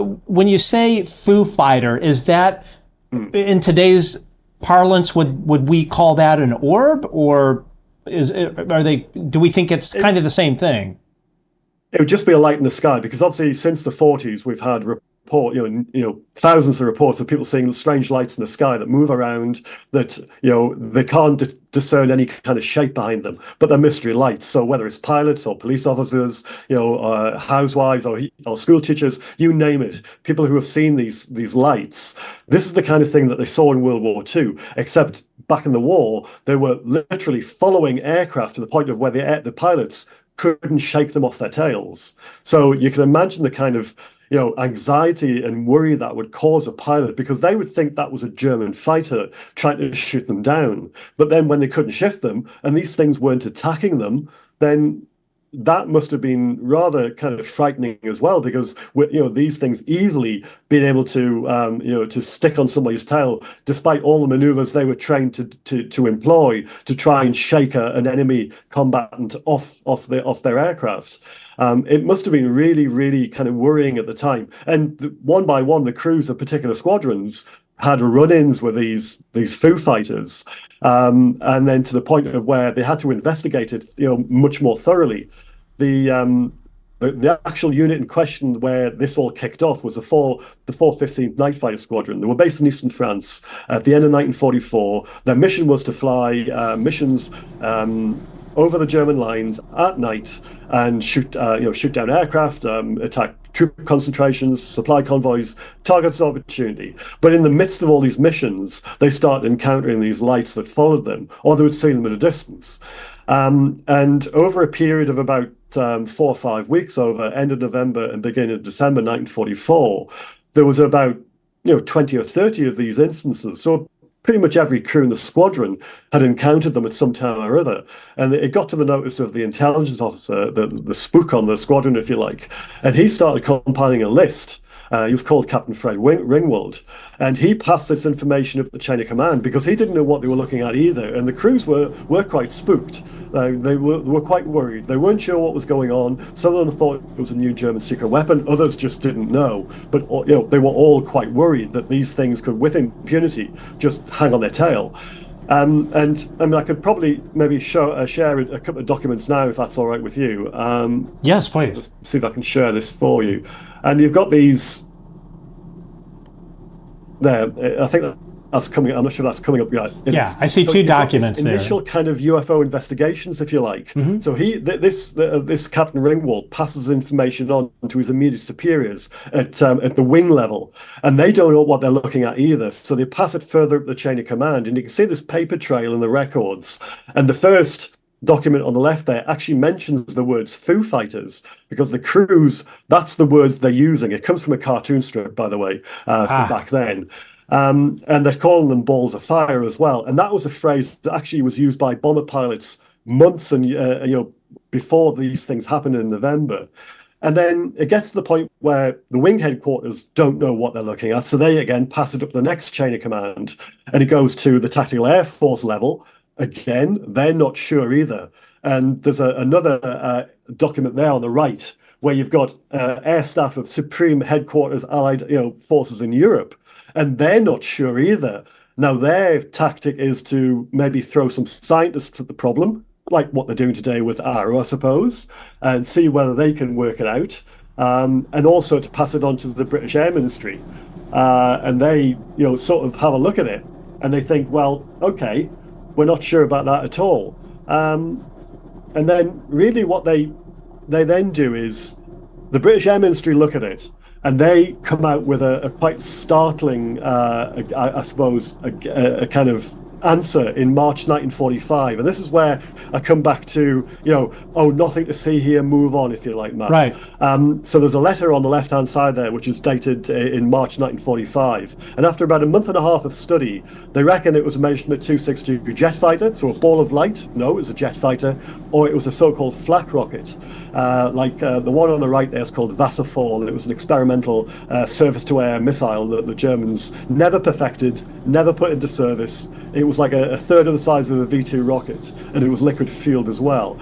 Foo Fighter, is that in today's parlance, would we call that an orb, or do we think it's kind of the same thing? It would just be a light in the sky, because obviously since the 40s we've had thousands of reports of people seeing strange lights in the sky that move around, that they can't discern any kind of shape behind them, but they're mystery lights. So whether it's pilots or police officers, housewives or school teachers, you name it, people who have seen these lights, this is the kind of thing that they saw in World War II. Except back in the war, they were literally following aircraft to the point of where the pilots couldn't shake them off their tails. So you can imagine the kind of anxiety and worry that would cause a pilot, because they would think that was a German fighter trying to shoot them down. But then when they couldn't shift them and these things weren't attacking them, then that must have been rather kind of frightening as well, because these things easily being able to to stick on somebody's tail, despite all the maneuvers they were trained to employ to try and shake an enemy combatant off their aircraft. It must have been really, really kind of worrying at the time. And one by one, the crews of particular squadrons had run-ins with these Foo Fighters, and then to the point of where they had to investigate it, much more thoroughly. The actual unit in question where this all kicked off was the 415th Night Fighter Squadron. They were based in eastern France at the end of 1944. Their mission was to fly missions over the German lines at night and shoot down aircraft, attack troop concentrations, supply convoys, targets of opportunity. But in the midst of all these missions, they start encountering these lights that followed them, or they would see them at a distance. And over a period of about 4 or 5 weeks, over end of November and beginning of December 1944, there was about 20 or 30 of these instances. So pretty much every crew in the squadron had encountered them at some time or other. And it got to the notice of the intelligence officer, the spook on the squadron, if you like. And he started compiling a list. He was called Captain Fred Ringwald. And he passed this information up the chain of command because he didn't know what they were looking at either. And the crews were quite spooked. They were quite worried. They weren't sure what was going on. Some of them thought it was a new German secret weapon. Others just didn't know. But they were all quite worried that these things could, with impunity, just hang on their tail. And I mean, I could probably maybe share a couple of documents now, if that's all right with you. Yes, please. Let's see if I can share this for you. And you've got these there. I think that's coming. I'm not sure that's coming up yet. Yeah, I see two documents there. Initial kind of UFO investigations, if you like. Mm-hmm. So this Captain Ringwald passes information on to his immediate superiors at the wing level, and they don't know what they're looking at either. So they pass it further up the chain of command, and you can see this paper trail in the records. And the first document on the left there actually mentions the words Foo Fighters, because the crews, that's the words they're using. It comes from a cartoon strip, by the way, from back then. And they're calling them balls of fire as well. And that was a phrase that actually was used by bomber pilots months and before these things happened in November. And then it gets to the point where the wing headquarters don't know what they're looking at. So they again pass it up the next chain of command, and it goes to the Tactical Air Force level. Again, they're not sure either. And there's another document there on the right where you've got air staff of Supreme Headquarters Allied forces in Europe, and they're not sure either. Now, their tactic is to maybe throw some scientists at the problem, like what they're doing today with ARROW, I suppose, and see whether they can work it out, and also to pass it on to the British Air Ministry. And they sort of have a look at it, and they think, well, okay, we're not sure about that at all. And then really what they then do is the British Air Ministry look at it, and they come out with a quite startling, I suppose, a kind of answer in March 1945. And this is where I come back to, nothing to see here, move on, if you like, Matt. Right. So there's a letter on the left-hand side there, which is dated in March 1945. And after about a month and a half of study, they reckon it was a Messerschmitt 262 jet fighter, so a ball of light. No, it was a jet fighter, or it was a so-called flak rocket. The one on the right there is called Wasserfall, and it was an experimental surface-to-air missile that the Germans never perfected, never put into service. It was like a third of the size of a V2 rocket, and it was liquid-fueled as well.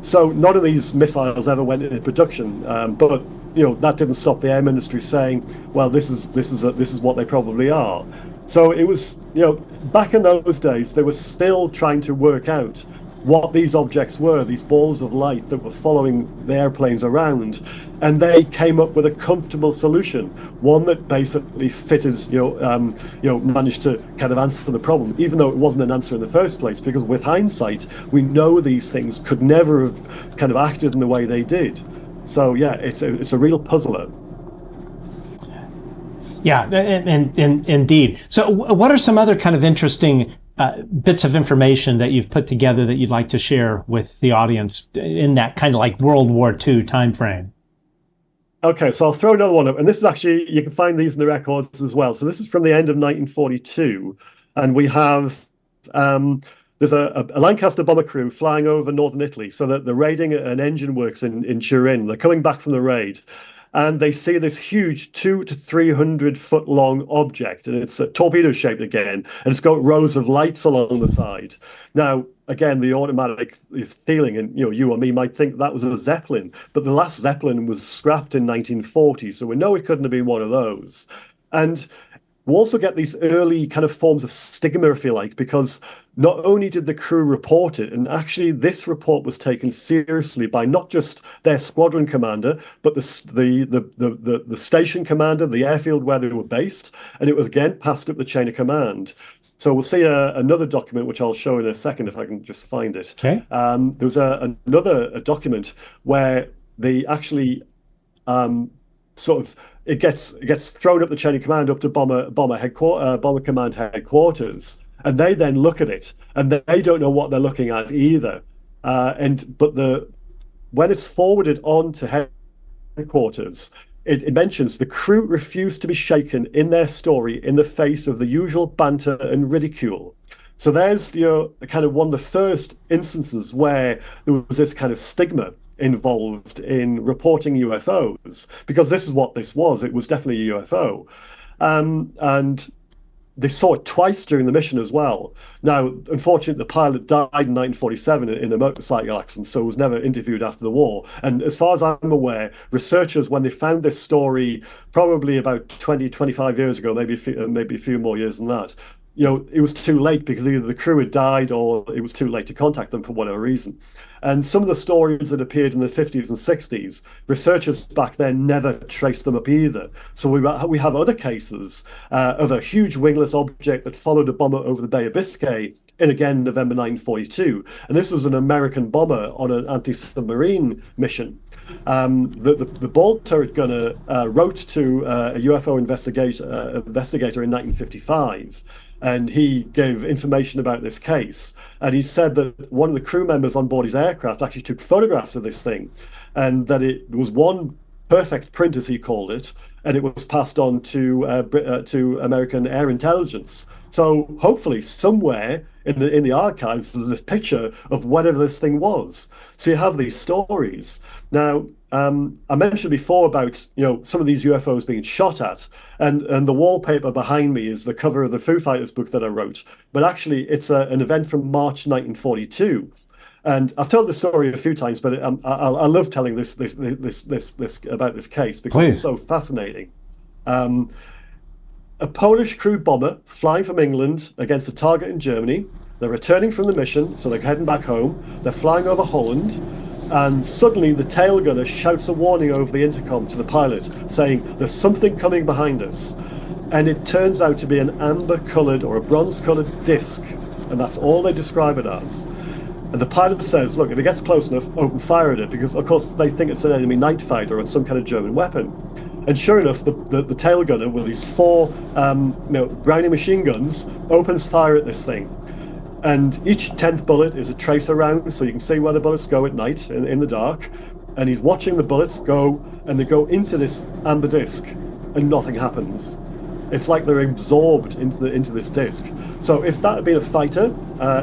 So none of these missiles ever went into production, but that didn't stop the Air Ministry saying, well, this is what they probably are. So it was, back in those days, they were still trying to work out what these objects were, these balls of light that were following the airplanes around, and they came up with a comfortable solution, one that basically fitted, managed to kind of answer the problem, even though it wasn't an answer in the first place, because with hindsight, we know these things could never have kind of acted in the way they did. So yeah, it's a real puzzler. Yeah, and indeed. So what are some other kind of interesting bits of information that you've put together that you'd like to share with the audience in that kind of like World War II timeframe? Okay, so I'll throw another one up, and this is actually, you can find these in the records as well. So this is from the end of 1942, and we have there's a Lancaster bomber crew flying over northern Italy, so that they're raiding an engine works in Turin. They're coming back from the raid, and they see this huge 200 to 300 foot long object, and it's torpedo shaped again, and it's got rows of lights along the side. Now, again, the automatic feeling, and you or me might think that was a Zeppelin, but the last Zeppelin was scrapped in 1940, so we know it couldn't have been one of those. And we also get these early kind of forms of stigma, if you like, because not only did the crew report it, and actually this report was taken seriously by not just their squadron commander, but the station commander, the airfield where they were based, and it was again passed up the chain of command. So we'll see another document, which I'll show in a second if I can just find it. Okay. There was another document where they actually it gets thrown up the chain of command up to bomber command headquarters. And they then look at it, and they don't know what they're looking at either. When it's forwarded on to headquarters, it mentions the crew refused to be shaken in their story in the face of the usual banter and ridicule. So there's kind of one of the first instances where there was this kind of stigma involved in reporting UFOs, because this is what this was. It was definitely a UFO, and they saw it twice during the mission as well. Now, unfortunately, the pilot died in 1947 in a motorcycle accident, so was never interviewed after the war. And as far as I'm aware, researchers, when they found this story, probably about 20, 25 years ago, maybe a few more years than that, it was too late because either the crew had died or it was too late to contact them for whatever reason. And some of the stories that appeared in the 50s and 60s, researchers back then never traced them up either. So we have other cases of a huge wingless object that followed a bomber over the Bay of Biscay in, again, November 1942. And this was an American bomber on an anti-submarine mission. The ball turret gunner wrote to a UFO investigator in 1955. And he gave information about this case. And he said that one of the crew members on board his aircraft actually took photographs of this thing, and that it was one perfect print, as he called it, and it was passed on to American air intelligence. So hopefully somewhere in the archives there's this picture of whatever this thing was. So you have these stories. Now, I mentioned before about some of these UFOs being shot at, and the wallpaper behind me is the cover of the Foo Fighters book that I wrote. But actually, it's an event from March 1942, and I've told this story a few times. But I love telling this about this case because It's so fascinating. A Polish crew bomber flying from England against a target in Germany. They're returning from the mission, so they're heading back home. They're flying over Holland. And suddenly the tail gunner shouts a warning over the intercom to the pilot, saying, "There's something coming behind us." And it turns out to be an amber-coloured or a bronze-coloured disc. And that's all they describe it as. And the pilot says, look, if it gets close enough, open fire at it, because, of course, they think it's an enemy night fighter or it's some kind of German weapon. And sure enough, the tail gunner with these four Browning machine guns opens fire at this thing. And each 10th bullet is a tracer round, so you can see where the bullets go at night in the dark. And he's watching the bullets go, and they go into this amber disc, and nothing happens. It's like they're absorbed into this disc. So if that had been a fighter,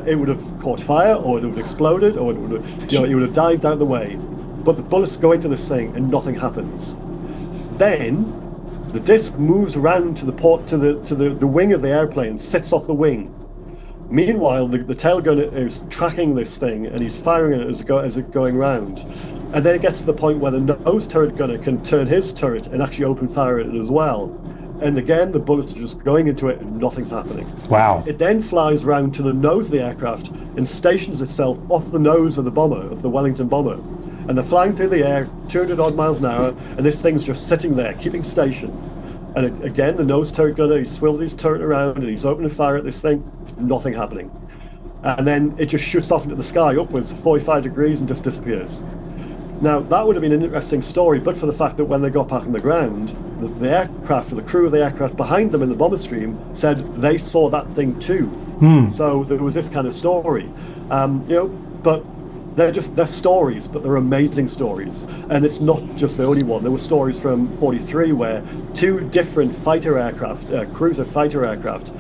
it would have caught fire, or it would have exploded, or it would have dived out of the way. But the bullets go into this thing, and nothing happens. Then the disc moves around to the wing of the airplane, sits off the wing. Meanwhile, the tail gunner is tracking this thing, and he's firing it as it's going round. And then it gets to the point where the nose turret gunner can turn his turret and actually open fire at it as well. And again, the bullets are just going into it and nothing's happening. Wow. It then flies round to the nose of the aircraft and stations itself off the nose of the bomber, of the Wellington bomber. And they're flying through the air, 200 odd miles an hour, and this thing's just sitting there, keeping station. And again, the nose turret gunner, he swivels his turret around and he's opening fire at this thing, nothing happening. And then it just shoots off into the sky upwards 45 degrees and just disappears. Now, that would have been an interesting story, but for the fact that when they got back on the ground, the aircraft, or the crew of the aircraft behind them in the bomber stream said they saw that thing too. So there was this kind of story. But they're stories, but they're amazing stories. And it's not just the only one. There were stories from 43 where two different fighter aircraft, cruiser fighter aircraft,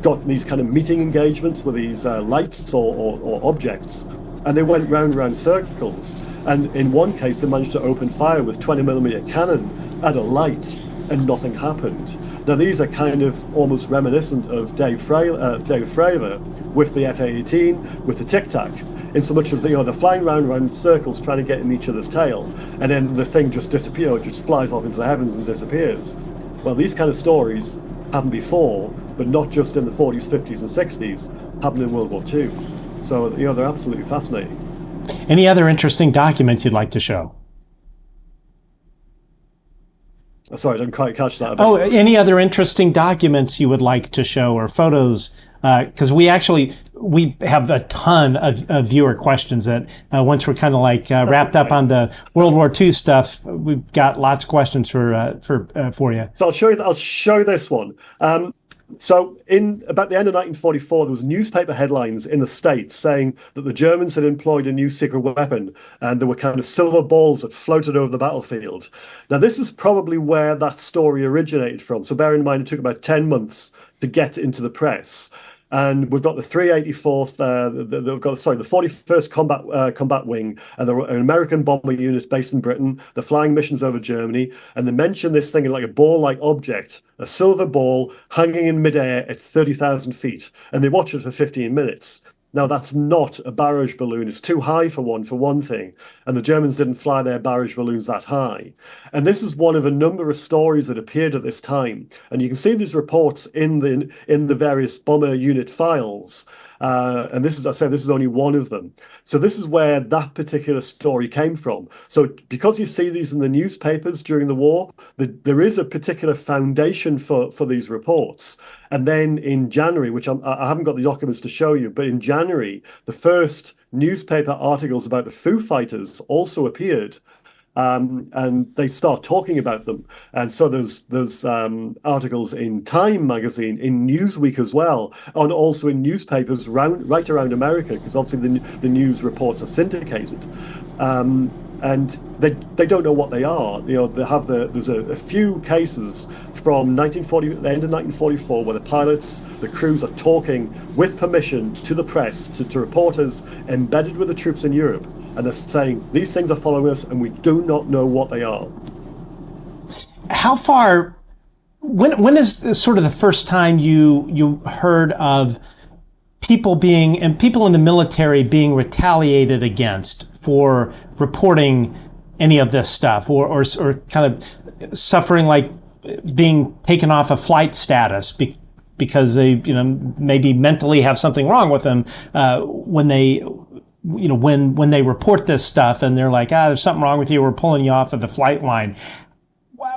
got these kind of meeting engagements with these lights or objects, and they went round circles. And in one case, they managed to open fire with 20mm cannon at a light, and nothing happened. Now, these are kind of almost reminiscent of Dave Fravor with the F-18, with the Tic Tac, in so much as they're flying round circles trying to get in each other's tail, and then the thing just disappears, just flies off into the heavens and disappears. Well, these kind of stories happened before, but not just in the 40s, 50s, and 60s. happened in World War II. So, they're absolutely fascinating. Any other interesting documents you'd like to show? Sorry, I didn't quite catch that. Oh, any other interesting documents you would like to show, or photos? Because we have a ton of viewer questions that once we're kind of like wrapped up on the World War II stuff, we've got lots of questions for you. So I'll show you this one. So in about the end of 1944, there was newspaper headlines in the States saying that the Germans had employed a new secret weapon, and there were kind of silver balls that floated over the battlefield. Now, this is probably where that story originated from. So bear in mind, it took about 10 months to get into the press. And we've got the 384th, the 41st Combat Wing, and they're an American bomber unit based in Britain. They're flying missions over Germany, and they mention this thing like a ball-like object, a silver ball hanging in midair at 30,000 feet, and they watch it for 15 minutes. Now, that's not a barrage balloon. It's too high for one thing. And the Germans didn't fly their barrage balloons that high. And this is one of a number of stories that appeared at this time. And you can see these reports in the various bomber unit files. And this is only one of them. So this is where that particular story came from. So because you see these in the newspapers during the war, there is a particular foundation for these reports. And then in January, which I haven't got the documents to show you, but in January, the first newspaper articles about the Foo Fighters also appeared. And they start talking about them. And so there's articles in Time magazine, in Newsweek as well, and also in newspapers right around America, because obviously the news reports are syndicated. And they don't know what they are. There's a few cases from the end of 1944 where the crews are talking with permission to the press, to reporters embedded with the troops in Europe. And they're saying, these things are following us, and we do not know what they are. How far, when is sort of the first time you heard of people in the military being retaliated against for reporting any of this stuff, or kind of suffering, like being taken off a flight status because they, maybe mentally have something wrong with them when they report this stuff and they're like, there's something wrong with you, we're pulling you off of the flight line.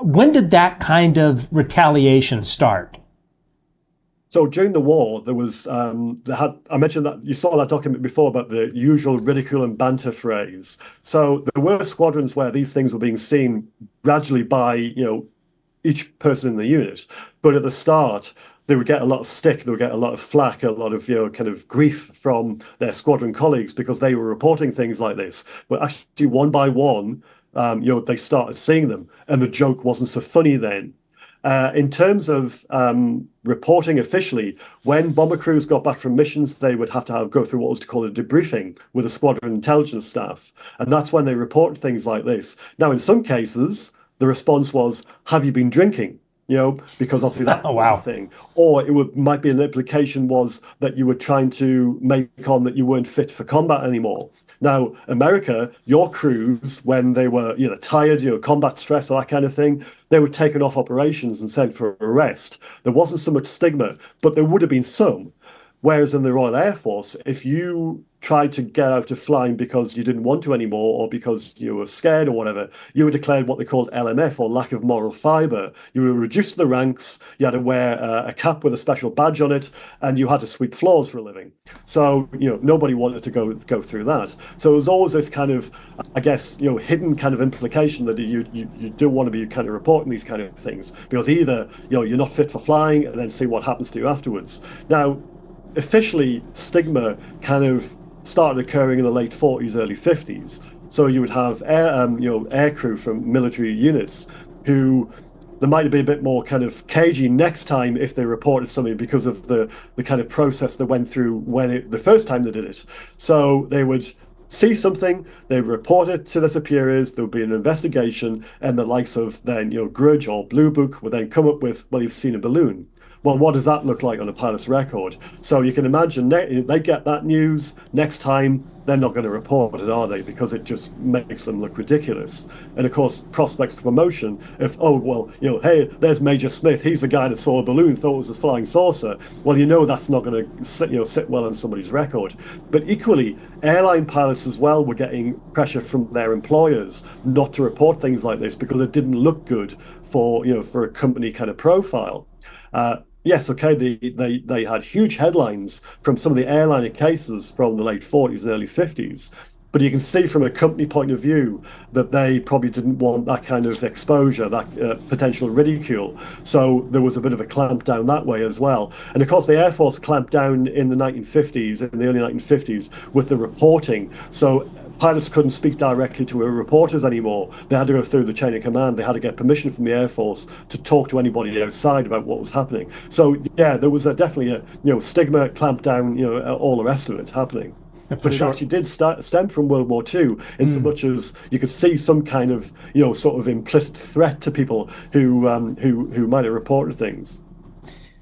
When did that kind of retaliation start? So during the war, there was, I mentioned that you saw that document before about the usual ridicule and banter phrase. So there were squadrons where these things were being seen gradually by, each person in the unit. But at the start, they would get a lot of stick, they would get a lot of flack, a lot of kind of grief from their squadron colleagues because they were reporting things like this. But actually, one by one, they started seeing them, and the joke wasn't so funny then. In terms of reporting officially, when bomber crews got back from missions, they would have to go through what was called a debriefing with the squadron intelligence staff, and that's when they reported things like this. Now, in some cases, the response was, "Have you been drinking?" Because obviously that was a thing. Or might be an implication was that you were trying to make on that you weren't fit for combat anymore. Now, America, your crews, when they were tired, combat stress or that kind of thing, they were taken off operations and sent for arrest. There wasn't so much stigma, but there would have been some. Whereas in the Royal Air Force, if you tried to get out of flying because you didn't want to anymore or because you were scared or whatever, you were declared what they called LMF, or lack of moral fibre. You were reduced to the ranks, you had to wear a cap with a special badge on it, and you had to sweep floors for a living. So, nobody wanted to go through that. So there was always this kind of, I guess, hidden kind of implication that you do want to be kind of reporting these kind of things, because either, you're not fit for flying and then see what happens to you afterwards. Now, officially, stigma kind of started occurring in the late 40s, early 50s. So you would have air crew from military units who they might be a bit more kind of cagey next time if they reported something because of the kind of process they went through the first time they did it. So they would see something, they report it to their superiors, there would be an investigation, and the likes of then, Grusch or Blue Book would then come up with, well, you've seen a balloon. Well, what does that look like on a pilot's record? So you can imagine they get that news next time. They're not going to report it, are they? Because it just makes them look ridiculous. And of course, prospects for promotion. If, oh, well, hey, there's Major Smith. He's the guy that saw a balloon, thought it was a flying saucer. Well, that's not going to sit well on somebody's record. But equally, airline pilots as well were getting pressure from their employers not to report things like this because it didn't look good for a company kind of profile. Yes, okay, they had huge headlines from some of the airliner cases from the late 40s and early 50s. But you can see from a company point of view that they probably didn't want that kind of exposure, that potential ridicule. So there was a bit of a clamp down that way as well. And of course, the Air Force clamped down in the 1950s, in the early 1950s, with the reporting. So pilots couldn't speak directly to reporters anymore. They had to go through the chain of command. They had to get permission from the Air Force to talk to anybody outside about what was happening. So yeah, there was definitely a stigma, clamp down, all the rest of it happening. But it actually did stem from World War II, in so much as you could see some kind of sort of implicit threat to people who might have reported things.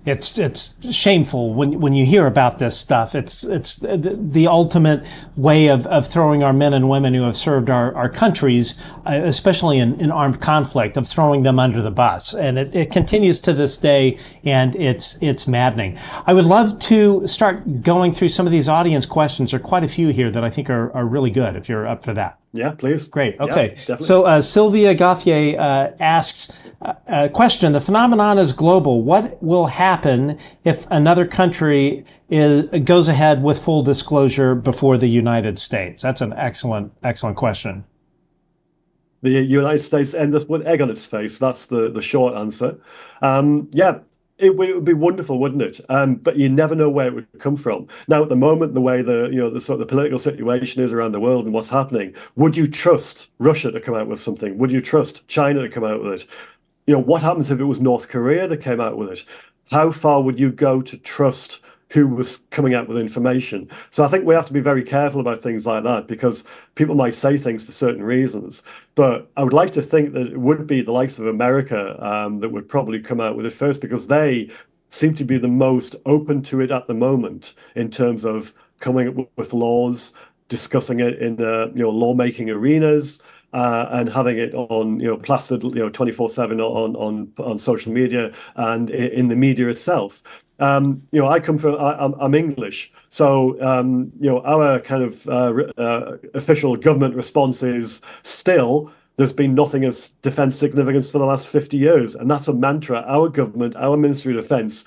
It's shameful when you hear about this stuff. It's the ultimate way of throwing our men and women who have served our countries, especially in armed conflict, of throwing them under the bus. And it continues to this day, and it's maddening. I would love to start going through some of these audience questions. There are quite a few here that I think are really good, if you're up for that. Yeah, please. Great. Okay. Yeah, so Sylvia Gauthier asks a question. The phenomenon is global. What will happen if another country goes ahead with full disclosure before the United States? That's an excellent question. The United States end up with egg on its face. That's the short answer. It would be wonderful, wouldn't it? But you never know where it would come from. Now, at the moment, the way the sort of the political situation is around the world and what's happening, would you trust Russia to come out with something? Would you trust China to come out with it? What happens if it was North Korea that came out with it? How far would you go to trust who was coming out with information? So I think we have to be very careful about things like that, because people might say things for certain reasons. But I would like to think that it would be the likes of America that would probably come out with it first, because they seem to be the most open to it at the moment in terms of coming up with laws, discussing it in lawmaking arenas, and having it on plastered 24/7 on social media and in the media itself. I'm English, so our kind of official government response is still there's been nothing of defence significance for the last 50 years, and that's a mantra our government, our Ministry of Defence,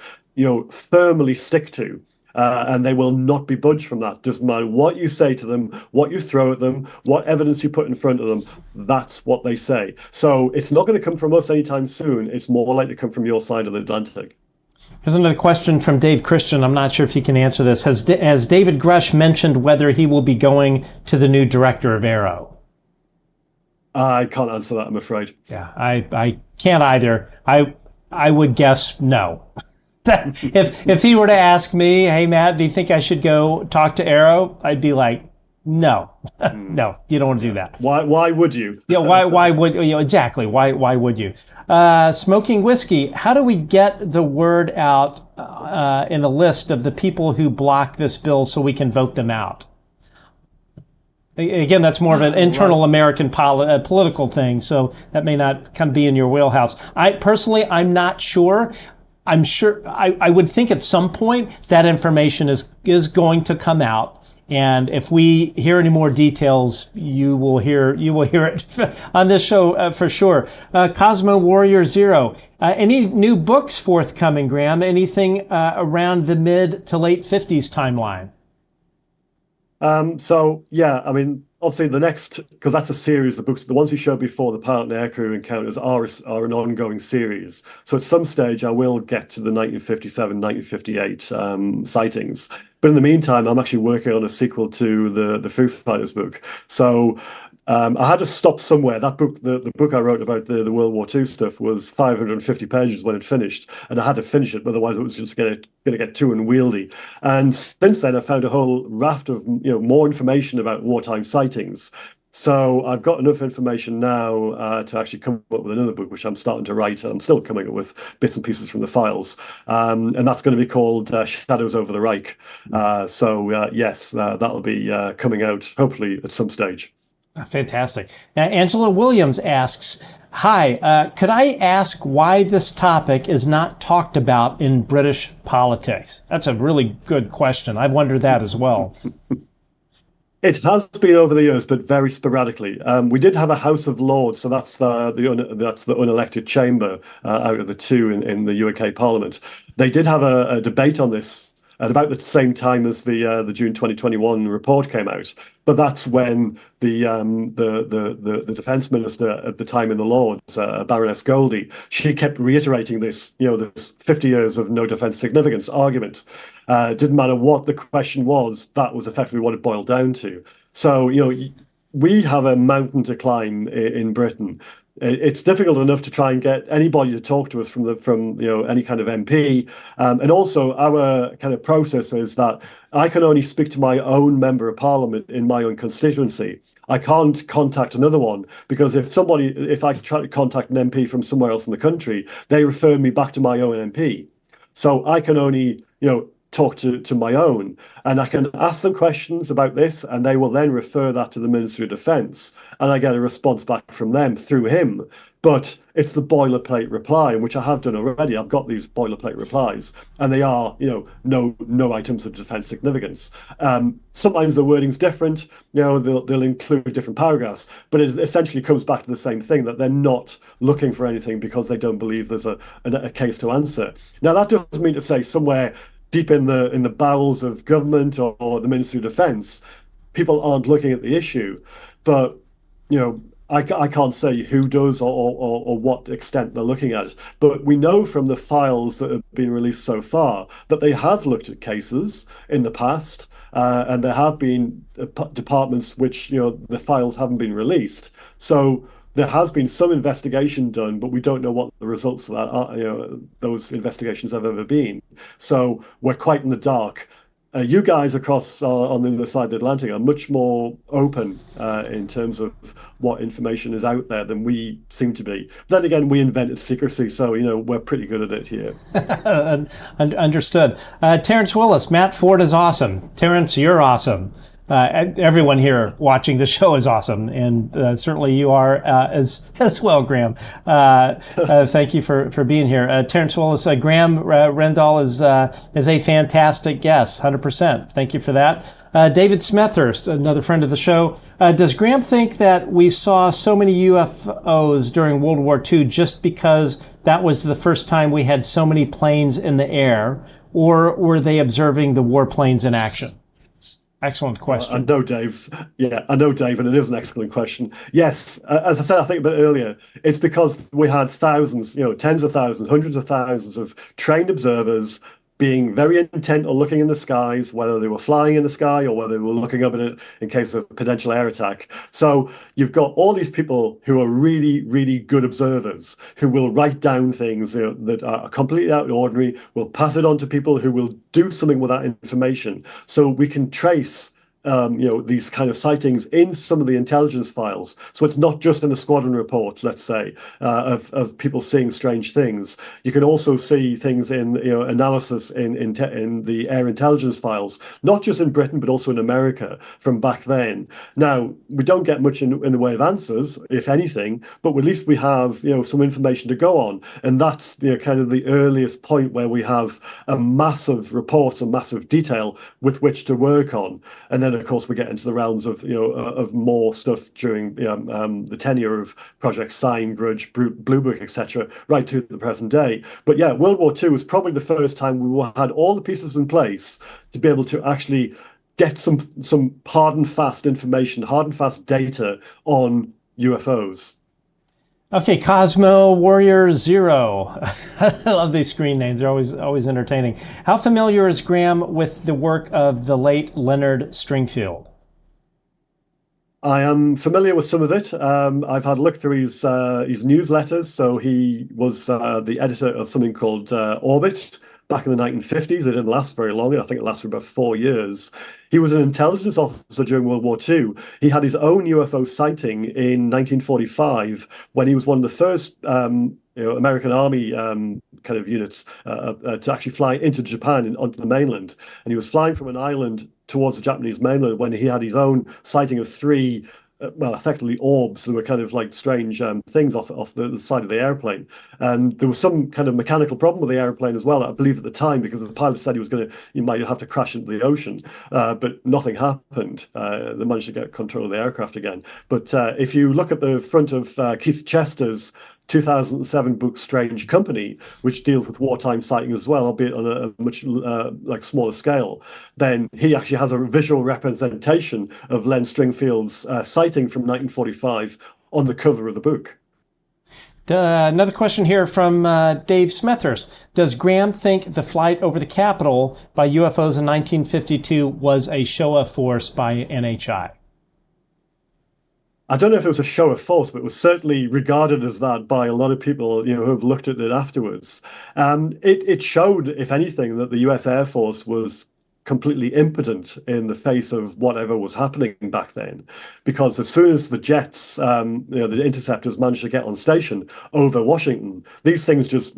firmly stick to. And they will not be budged from that. Doesn't matter what you say to them, what you throw at them, what evidence you put in front of them, that's what they say. So it's not going to come from us anytime soon. It's more likely to come from your side of the Atlantic. Here's another question from Dave Christian. I'm not sure if you can answer this. Has David Grusch mentioned whether he will be going to the new director of Aero? I can't answer that, I'm afraid. Yeah, I can't either. I would guess no. If he were to ask me, hey, Matt, do you think I should go talk to Aero? I'd be like, no, no, you don't want to do that. Why would you? Yeah, why would exactly? Why would you? Smoking whiskey. How do we get the word out in a list of the people who block this bill so we can vote them out? Again, that's more of an internal American political thing, so that may not kind of be in your wheelhouse. I'm not sure. I'm sure I would think at some point that information is going to come out, and if we hear any more details, you will hear it on this show for sure. Cosmo Warrior Zero. Any new books forthcoming, Graeme? Anything around the mid to late 50s timeline? Obviously the next, because that's a series of books, the ones you showed before, the pilot and aircrew encounters are an ongoing series. So at some stage I will get to the 1957, 1958 sightings. But in the meantime, I'm actually working on a sequel to the Foo Fighters book. So I had to stop somewhere. That book, the book I wrote about the World War II stuff, was 550 pages when it finished, and I had to finish it, otherwise it was just going to get too unwieldy. And since then, I found a whole raft of more information about wartime sightings. So I've got enough information now to actually come up with another book, which I'm starting to write. I'm still coming up with bits and pieces from the files. And that's going to be called Shadows over the Reich. Yes, that'll be coming out hopefully at some stage. Fantastic. Now, Angela Williams asks, hi, could I ask why this topic is not talked about in British politics? That's a really good question. I've wondered that as well. It has been over the years, but very sporadically. We did have a House of Lords, so that's the unelected chamber out of the two in the UK Parliament. They did have a debate on this at about the same time as the June 2021 report came out. But that's when the defence minister at the time in the Lords, Baroness Goldie, she kept reiterating this, this 50 years of no defence significance argument. Didn't matter what the question was, that was effectively what it boiled down to. So, we have a mountain to climb in Britain. It's difficult enough to try and get anybody to talk to us from any kind of MP, and also our kind of process is that I can only speak to my own member of parliament in my own constituency. I can't contact another one because if I try to contact an MP from somewhere else in the country, they refer me back to my own MP. So I can only talk to my own, and I can ask them questions about this, and they will then refer that to the Ministry of Defence, and I get a response back from them through him. But it's the boilerplate reply, which I have done already. I've got these boilerplate replies, and they are, no items of defence significance. Sometimes the wording's different. They'll include different paragraphs, but it essentially comes back to the same thing, that they're not looking for anything because they don't believe there's a case to answer. Now, that doesn't mean to say somewhere deep in the bowels of government or the Ministry of Defence, people aren't looking at the issue. But I can't say who does or what extent they're looking at. But we know from the files that have been released so far that they have looked at cases in the past, and there have been departments which the files haven't been released. So there has been some investigation done, but we don't know what the results of that are, those investigations have ever been. So we're quite in the dark. You guys across on the other side of the Atlantic are much more open in terms of what information is out there than we seem to be. But then again, we invented secrecy, so we're pretty good at it here. Understood. Terrence Willis, Matt Ford is awesome. Terrence, you're awesome. Everyone here watching the show is awesome, and certainly you are as well, Graeme. Thank you for being here. Terrence Willis, Graeme Rendall is a fantastic guest, 100%. Thank you for that. David Smethurst, another friend of the show. Does Graeme think that we saw so many UFOs during World War II just because that was the first time we had so many planes in the air, or were they observing the warplanes in action? Excellent question. I know, Dave. Yeah, I know, Dave, and it is an excellent question. Yes, as I said, I think a bit earlier, it's because we had thousands, tens of thousands, hundreds of thousands of trained observers being very intent on looking in the skies, whether they were flying in the sky or whether they were looking up at it in case of potential air attack. So you've got all these people who are really, really good observers who will write down things that are completely out of the ordinary, will pass it on to people who will do something with that information. So we can trace these kind of sightings in some of the intelligence files. So it's not just in the squadron reports, let's say, of people seeing strange things. You can also see things in analysis in the air intelligence files, not just in Britain, but also in America from back then. Now, we don't get much in the way of answers, if anything, but at least we have some information to go on. And that's kind of the earliest point where we have a massive report, a massive detail with which to work on. And then of course, we get into the realms of more stuff during the tenure of Project Sign, Grusch, Blue Book, etc., right to the present day. But yeah, World War II was probably the first time we had all the pieces in place to be able to actually get some hard and fast information, hard and fast data on UFOs. Okay, Cosmo Warrior Zero. I love these screen names. They're always entertaining. How familiar is Graeme with the work of the late Leonard Stringfield? I am familiar with some of it. I've had a look through his newsletters. So he was the editor of something called Orbit back in the 1950s. It didn't last very long. I think it lasted about 4 years. He was an intelligence officer during World War II. He had his own UFO sighting in 1945 when he was one of the first American Army kind of units to actually fly into Japan and onto the mainland. And he was flying from an island towards the Japanese mainland when he had his own sighting of three effectively orbs that were kind of like strange things off the side of the airplane. And there was some kind of mechanical problem with the airplane as well, I believe at the time, because the pilot said you might have to crash into the ocean, but nothing happened. They managed to get control of the aircraft again. But if you look at the front of Keith Chester's 2007 book Strange Company, which deals with wartime sightings as well, albeit on a much like smaller scale, then he actually has a visual representation of Len Stringfield's sighting from 1945 on the cover of the book. Another question here from Dave Smethurst. Does Graeme think the flight over the Capitol by UFOs in 1952 was a show of force by NHI? I don't know if it was a show of force, but it was certainly regarded as that by a lot of people, who have looked at it afterwards. It showed, if anything, that the US Air Force was completely impotent in the face of whatever was happening back then, because as soon as the jets, the interceptors managed to get on station over Washington, these things just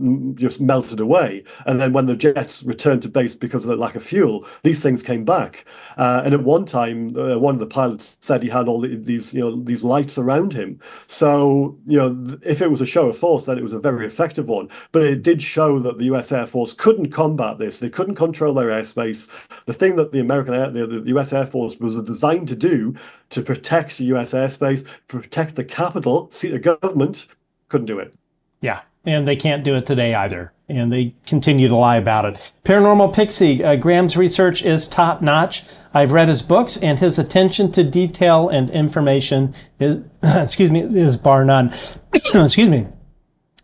melted away. And then when the jets returned to base because of the lack of fuel, these things came back. And at one time, one of the pilots said he had all these lights around him. So, if it was a show of force, then it was a very effective one. But it did show that the US Air Force couldn't combat this. They couldn't control their airspace. The thing that the US Air Force was designed to do to protect the US airspace, protect the capital, seat of government, couldn't do it. Yeah, and they can't do it today either. And they continue to lie about it. Paranormal Pixie, Graeme's research is top notch. I've read his books, and his attention to detail and information is, is bar none. Excuse me.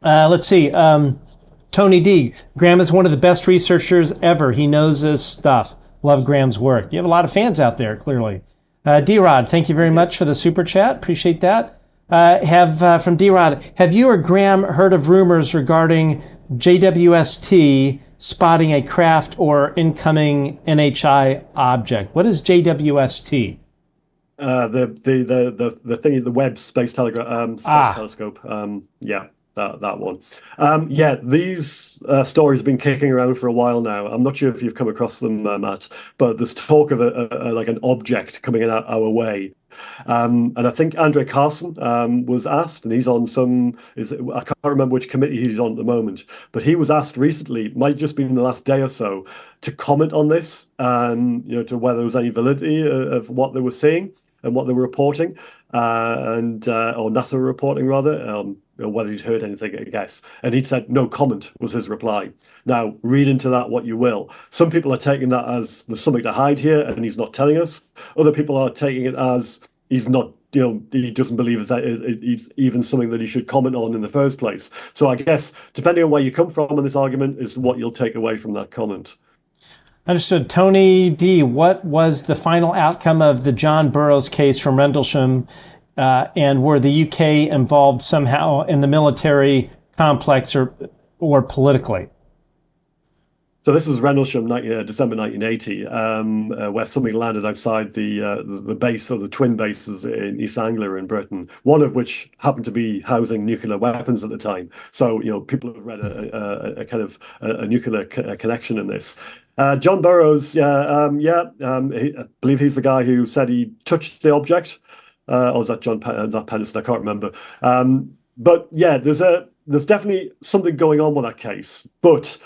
Let's see. Tony D. Graeme is one of the best researchers ever. He knows his stuff. Love Graeme's work. You have a lot of fans out there, clearly. D-Rod, thank you very much for the super chat. Appreciate that. From D-Rod, have you or Graeme heard of rumors regarding JWST spotting a craft or incoming NHI object? What is JWST? The thing, the Webb Space Telescope. Yeah. That one. These stories have been kicking around for a while now. I'm not sure if you've come across them, Matt, but there's talk of like an object coming in our way. And I think Andre Carson was asked, and he's on I can't remember which committee he's on at the moment, but he was asked recently, might just be in the last day or so, to comment on this, to whether there was any validity of what they were seeing and what they were reporting, or NASA were reporting rather. Whether he'd heard anything, I guess. And he'd said, no comment was his reply. Now, read into that what you will. Some people are taking that as there's something to hide here and he's not telling us. Other people are taking it as he's not, he doesn't believe it's even something that he should comment on in the first place. So I guess, depending on where you come from in this argument, is what you'll take away from that comment. Understood. Tony D., what was the final outcome of the John Burroughs case from Rendlesham? And were the UK involved somehow in the military complex or politically? So this was Rendlesham, December 1980, where something landed outside the base of the twin bases in East Anglia in Britain, one of which happened to be housing nuclear weapons at the time. So, people have read a kind of a nuclear connection in this. John Burroughs, I believe he's the guy who said he touched the object. Or was that John Pennison? I can't remember. But yeah, there's definitely something going on with that case. But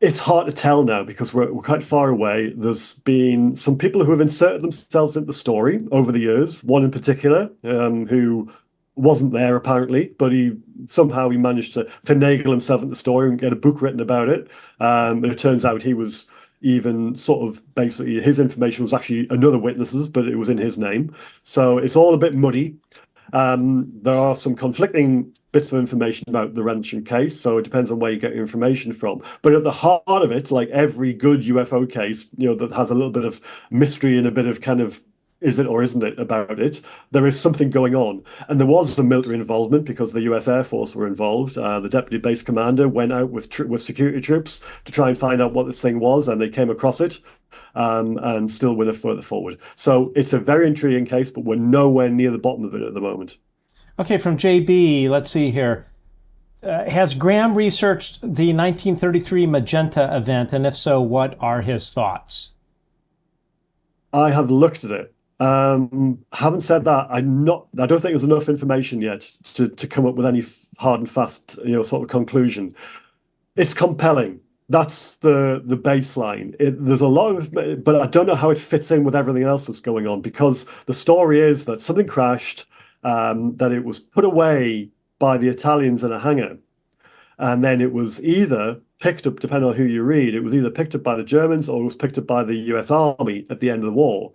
it's hard to tell now because we're quite far away. There's been some people who have inserted themselves into the story over the years. One in particular who wasn't there apparently, but he managed to finagle himself into the story and get a book written about it. And it turns out he was even sort of basically his information was actually another witness's, but it was in his name. So it's all a bit muddy. There are some conflicting bits of information about the Rendlesham case, so it depends on where you get your information from. But at the heart of it, like every good UFO case, that has a little bit of mystery and a bit of kind of is it or isn't it about it? There is something going on. And there was some military involvement because the US Air Force were involved. The deputy base commander went out with security troops to try and find out what this thing was, and they came across it and still went further forward. So it's a very intriguing case, but we're nowhere near the bottom of it at the moment. Okay, from JB, let's see here. Has Graeme researched the 1933 Magenta event, and if so, what are his thoughts? I have looked at it. Having said that, I don't think there's enough information yet to come up with any hard and fast, sort of conclusion. It's compelling. That's the baseline. There's a lot of, but I don't know how it fits in with everything else that's going on, because the story is that something crashed, that it was put away by the Italians in a hangar, and then it was either picked up, depending on who you read, it was either picked up by the Germans or it was picked up by the US Army at the end of the war,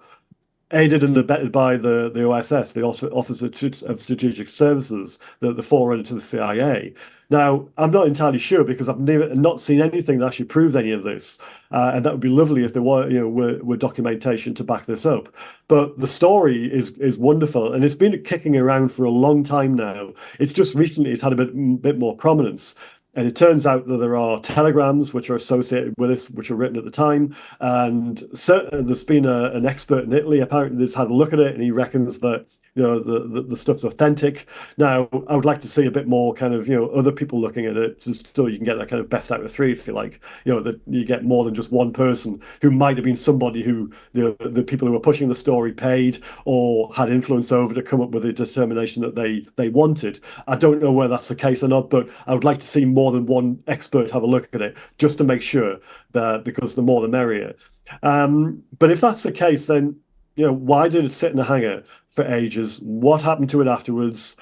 aided and abetted by the OSS, the Office of Strategic Services, the forerunner to the CIA. Now, I'm not entirely sure because I've not seen anything that actually proves any of this, and that would be lovely if there were documentation to back this up. But the story is wonderful, and it's been kicking around for a long time now. It's just recently it's had a bit more prominence. And it turns out that there are telegrams which are associated with this, which were written at the time. And there's been an expert in Italy apparently that's had a look at it, and he reckons that the stuff's authentic. Now, I would like to see a bit more kind of other people looking at it, just so you can get that kind of best out of three, if you like. That you get more than just one person who might have been somebody who the people who were pushing the story paid or had influence over to come up with a determination that they wanted. I don't know whether that's the case or not, but I would like to see more than one expert have a look at it just to make sure, because the more the merrier. But if that's the case, then why did it sit in a hangar for ages? What happened to it afterwards?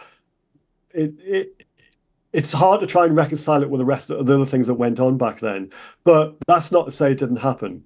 It's hard to try and reconcile it with the rest of the other things that went on back then. But that's not to say it didn't happen.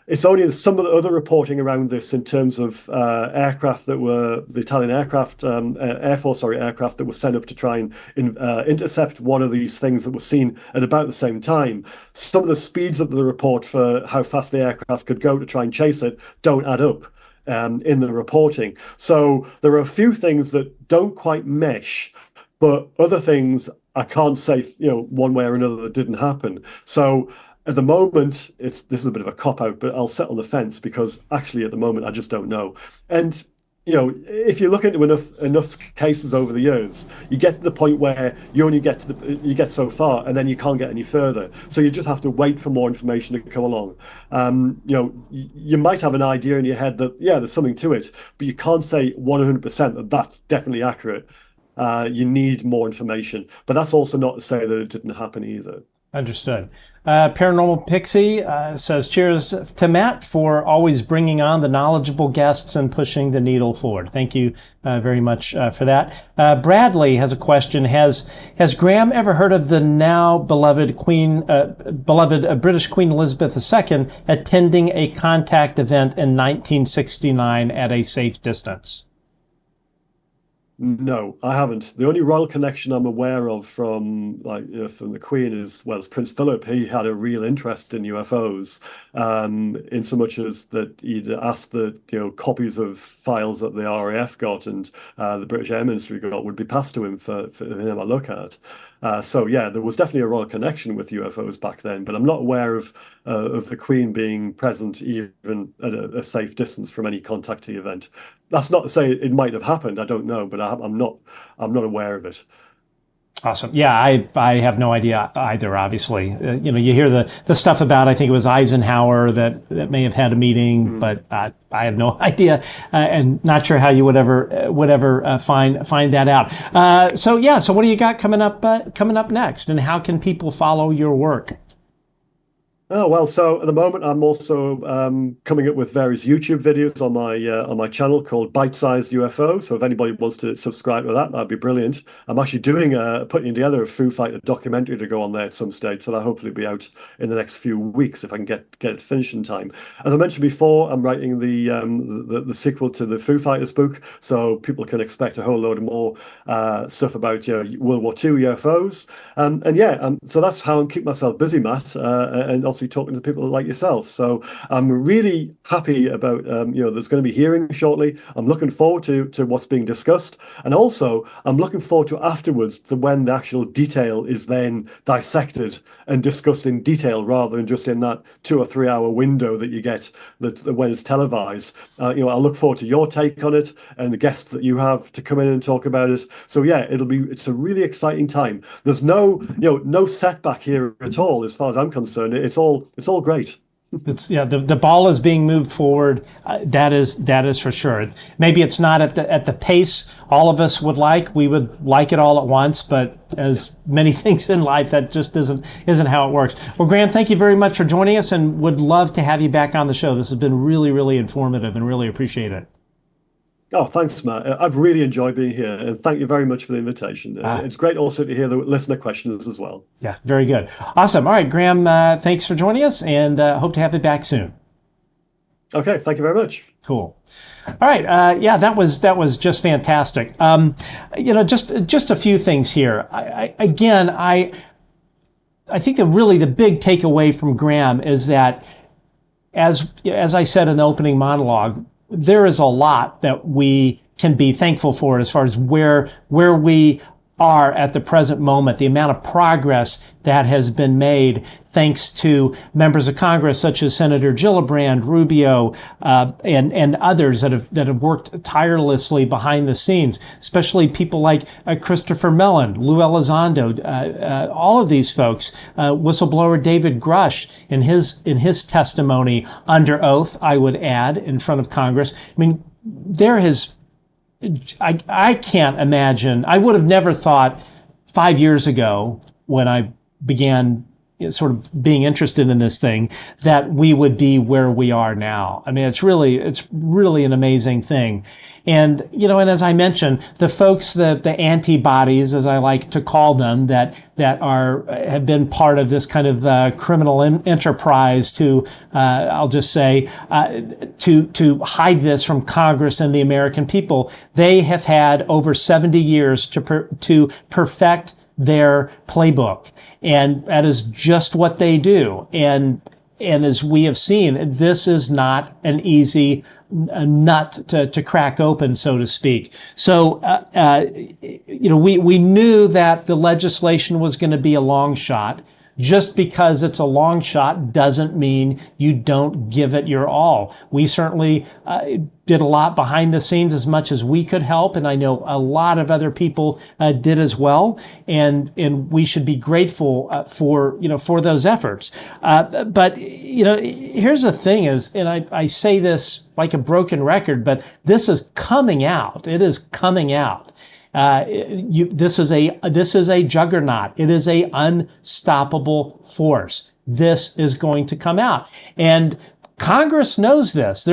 It's only some of the other reporting around this in terms of aircraft that were the Italian Air Force aircraft that were sent up to try and intercept one of these things that was seen at about the same time. Some of the speeds of the report for how fast the aircraft could go to try and chase it don't add up in the reporting. So there are a few things that don't quite mesh, but other things I can't say one way or another that didn't happen. So at the moment, this is a bit of a cop-out, but I'll sit on the fence because actually at the moment I just don't know. And if you look into enough cases over the years, you get to the point where you only get so far, and then you can't get any further. So you just have to wait for more information to come along. You might have an idea in your head that there's something to it, but you can't say 100% that that's definitely accurate. You need more information, but that's also not to say that it didn't happen either. Understood. Paranormal Pixie says, cheers to Matt for always bringing on the knowledgeable guests and pushing the needle forward. Thank you very much for that. Bradley has a question. Has Graeme ever heard of the now beloved British Queen Elizabeth II attending a contact event in 1969 at a safe distance? No, I haven't. The only royal connection I'm aware of from the Queen is, it's Prince Philip. He had a real interest in UFOs, in so much as that he'd asked that copies of files that the RAF got and the British Air Ministry got would be passed to him for him to look at. So there was definitely a royal connection with UFOs back then, but I'm not aware of the Queen being present even at a safe distance from any contactee event. That's not to say it might have happened. I don't know, but I'm not aware of it. Awesome. Yeah, I have no idea either, obviously. You hear the stuff about, I think it was Eisenhower that may have had a meeting, but I have no idea, and not sure how you would ever find that out. So what do you got coming up next, and how can people follow your work? Oh, well, so at the moment, I'm also coming up with various YouTube videos on my channel called Bite-Sized UFO. So if anybody wants to subscribe to that, that'd be brilliant. I'm actually putting together a Foo Fighter documentary to go on there at some stage. So that'll hopefully be out in the next few weeks if I can get it finished in time. As I mentioned before, I'm writing the sequel to the Foo Fighters book, so people can expect a whole load of more stuff about World War II UFOs. So that's how I'm keeping myself busy, Matt, and also obviously talking to people like yourself. So I'm really happy about, there's going to be hearings shortly. I'm looking forward to what's being discussed. And also, I'm looking forward to afterwards when the actual detail is then dissected and discussed in detail rather than just in that 2 or 3 hour window that you get when it's televised. I look forward to your take on it and the guests that you have to come in and talk about it. So yeah, it's a really exciting time. There's no setback here at all as far as I'm concerned. It's all great. The ball is being moved forward. That is for sure. Maybe it's not at the pace all of us would like. We would like it all at once, but as many things in life, that just isn't how it works. Well, Graeme, thank you very much for joining us, and would love to have you back on the show. This has been really, really informative, and really appreciate it. Oh, thanks, Matt. I've really enjoyed being here, and thank you very much for the invitation. It's great also to hear the listener questions as well. Yeah, very good. Awesome. All right, Graeme, thanks for joining us, and hope to have you back soon. Okay, thank you very much. Cool. All right. That was just fantastic. Just a few things here. I think the big takeaway from Graeme is that, as I said in the opening monologue, there is a lot that we can be thankful for as far as where we are at the present moment, the amount of progress that has been made thanks to members of Congress such as Senator Gillibrand, Rubio, and others that have worked tirelessly behind the scenes, especially people like Christopher Mellon, Lou Elizondo, all of these folks, whistleblower David Grusch in his testimony under oath, I would add, in front of Congress. I mean, I can't imagine. I would have never thought 5 years ago when I began sort of being interested in this thing that we would be where we are now. I mean, it's really an amazing thing. And, and as I mentioned, the folks, the antibodies, as I like to call them, that have been part of this kind of criminal enterprise to, I'll just say, to hide this from Congress and the American people, they have had over 70 years to perfect their playbook. And that is just what they do. And as we have seen, this is not an easy nut to crack open, so to speak. So, we knew that the legislation was going to be a long shot. Just because it's a long shot doesn't mean you don't give it your all. We certainly did a lot behind the scenes as much as we could help, and I know a lot of other people did as well. And we should be grateful for those efforts. But here's the thing is, and I say this like a broken record, but this is coming out. It is coming out. This is a juggernaut. It is a unstoppable force. This is going to come out. And Congress knows this.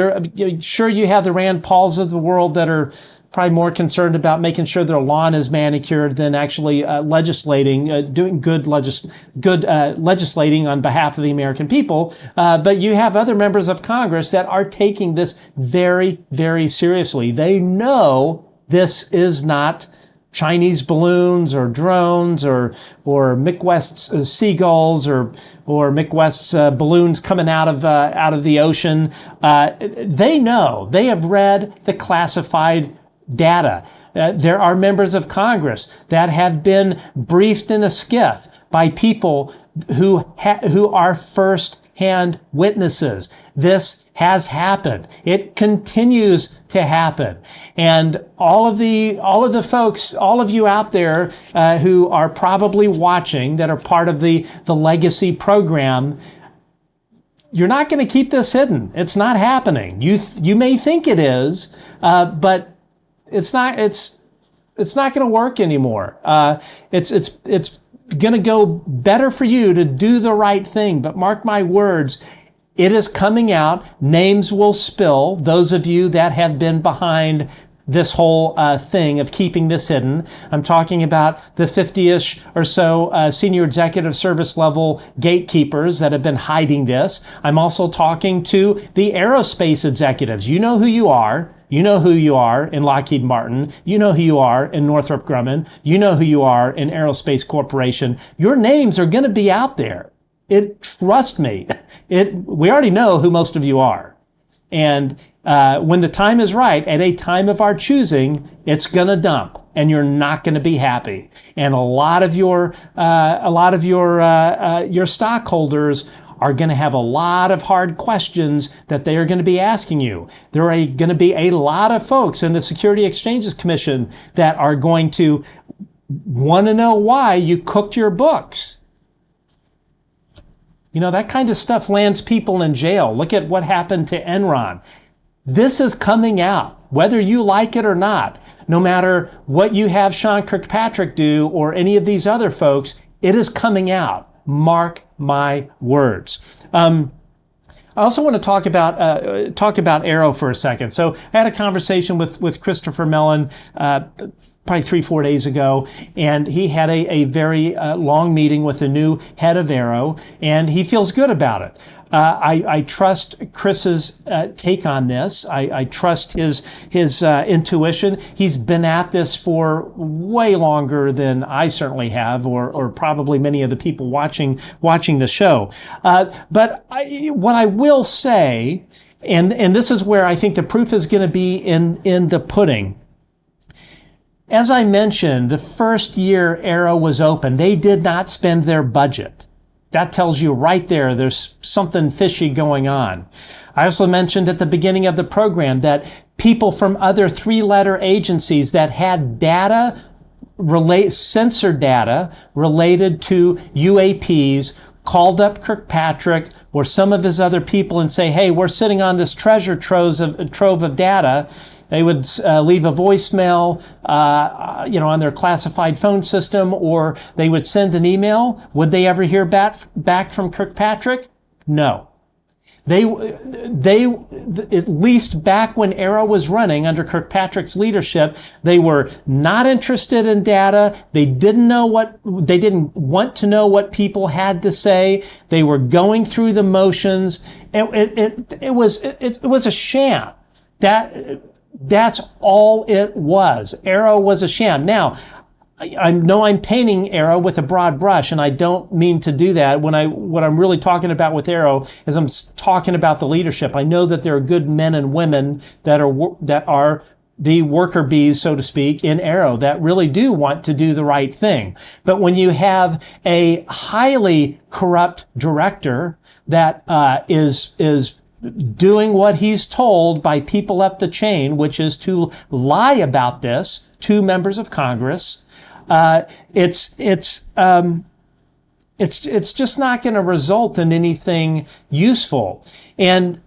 Sure, you have the Rand Pauls of the world that are probably more concerned about making sure their lawn is manicured than actually legislating, doing good legislating on behalf of the American people. But you have other members of Congress that are taking this very, very seriously. They know this is not Chinese balloons or drones or Mick West's seagulls or Mick West's balloons coming out of the ocean. They know. They have read the classified data. There are members of Congress that have been briefed in a skiff by people who are first-hand witnesses. This has happened. It continues to happen. And all of the folks, all of you out there who are probably watching that are part of the legacy program, you're not going to keep this hidden. It's not happening. You may think it is, but it's not. It's not going to work anymore. It's going to go better for you to do the right thing. But mark my words, it is coming out. Names will spill. Those of you that have been behind this whole thing of keeping this hidden. I'm talking about the 50-ish or so senior executive service level gatekeepers that have been hiding this. I'm also talking to the aerospace executives. You know who you are. You know who you are in Lockheed Martin. You know who you are in Northrop Grumman. You know who you are in Aerospace Corporation. Your names are going to be out there. Trust me, we already know who most of you are. And when the time is right, at a time of our choosing, it's going to dump, and you're not going to be happy. And a lot of your stockholders are going to have a lot of hard questions that they are going to be asking you. There are going to be a lot of folks in the Security Exchanges Commission that are going to want to know why you cooked your books. You know, that kind of stuff lands people in jail. Look at what happened to Enron. This is coming out, whether you like it or not. No matter what you have Sean Kirkpatrick do or any of these other folks, it is coming out. Mark my words. I also want to talk about AARO for a second. So I had a conversation with Christopher Mellon probably 3-4 days ago, and he had a very long meeting with the new head of AARO, and he feels good about it. I trust Chris's take on this. I trust his intuition. He's been at this for way longer than I certainly have, or probably many of the people watching the show. But what I will say, and this is where I think the proof is going to be in the pudding. As I mentioned, the first year AARO was open, they did not spend their budget. That tells you right there there's something fishy going on. I also mentioned at the beginning of the program that people from other 3-letter agencies that had censored data related to UAPs called up Kirkpatrick or some of his other people and say, hey, we're sitting on this treasure trove of data. They would leave a voicemail, on their classified phone system, or they would send an email. Would they ever hear back from Kirkpatrick? No. They at least back when AARO was running under Kirkpatrick's leadership, they were not interested in data. They didn't want to know what people had to say. They were going through the motions. It was a sham. That's all it was. AARO was a sham. Now, I know I'm painting AARO with a broad brush, and I don't mean to do that. What I'm really talking about with AARO is I'm talking about the leadership. I know that there are good men and women that are the worker bees, so to speak, in AARO that really do want to do the right thing. But when you have a highly corrupt director that is doing what he's told by people up the chain, which is to lie about this to members of Congress, it's just not going to result in anything useful. And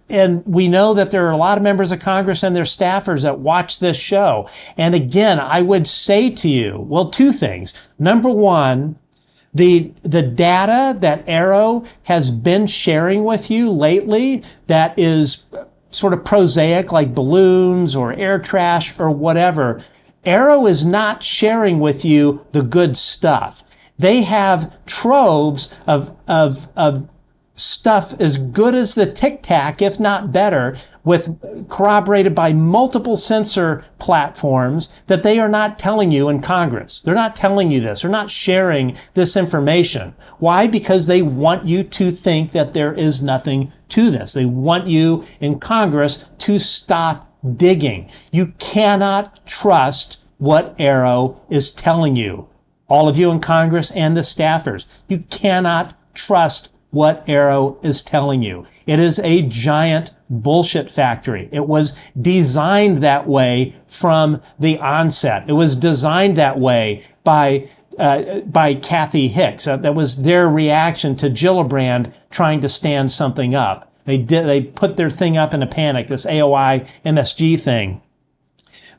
we know that there are a lot of members of Congress and their staffers that watch this show. And again, I would say to you, well, 2 things. Number one, the data that AARO has been sharing with you lately that is sort of prosaic, like balloons or air trash or whatever, AARO is not sharing with you the good stuff. They have troves of stuff as good as the Tic Tac, if not better, corroborated by multiple censor platforms that they are not telling you in Congress. They're not telling you this. They're not sharing this information. Why? Because they want you to think that there is nothing to this. They want you in Congress to stop digging. You cannot trust what AARO is telling you. All of you in Congress and the staffers, you cannot trust what AARO is telling you. It is a giant bullshit factory. It was designed that way from the onset. It was designed that way by Kathy Hicks. That was their reaction to Gillibrand trying to stand something up. They put their thing up in a panic, this AOI MSG thing.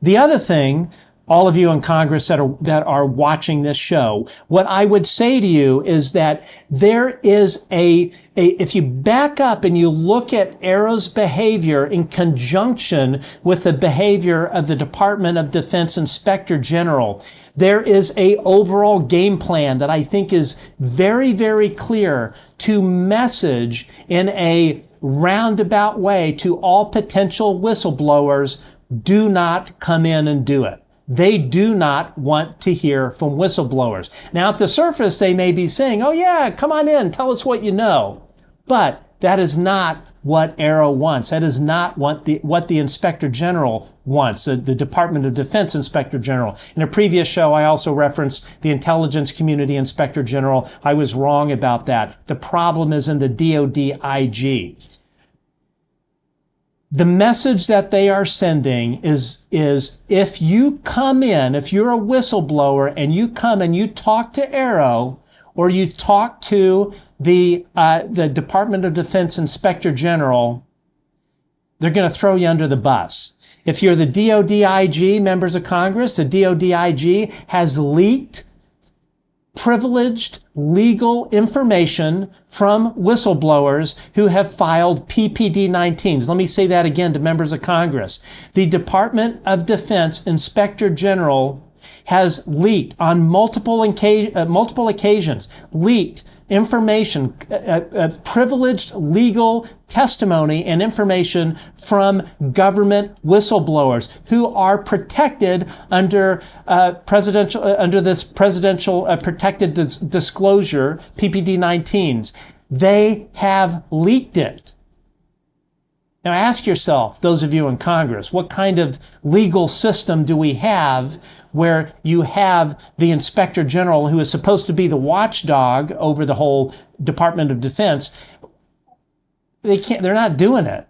The other thing, all of you in Congress that are watching this show, what I would say to you is that there is if you back up and you look at AARO's behavior in conjunction with the behavior of the Department of Defense Inspector General, there is a overall game plan that I think is very, very clear to message in a roundabout way to all potential whistleblowers, do not come in and do it. They do not want to hear from whistleblowers. Now, at the surface, they may be saying, oh yeah, come on in, tell us what you know. But that is not what AARO wants. That is not what the Inspector General wants, the Department of Defense Inspector General. In a previous show, I also referenced the Intelligence Community Inspector General. I was wrong about that. The problem is in the DoD IG. The message that they are sending is if you come in, if you're a whistleblower and you come and you talk to AARO or you talk to the Department of Defense Inspector General, they're going to throw you under the bus. If you're the DoD IG, members of Congress, the DoD IG has leaked privileged legal information from whistleblowers who have filed PPD-19s. Let me say that again to members of Congress. The Department of Defense Inspector General has leaked on multiple occasions, leaked information, privileged legal testimony and information from government whistleblowers who are protected under this presidential protected disclosure, PPD-19s. They have leaked it. Now ask yourself, those of you in Congress, what kind of legal system do we have where you have the Inspector General, who is supposed to be the watchdog over the whole Department of Defense? They're not doing it.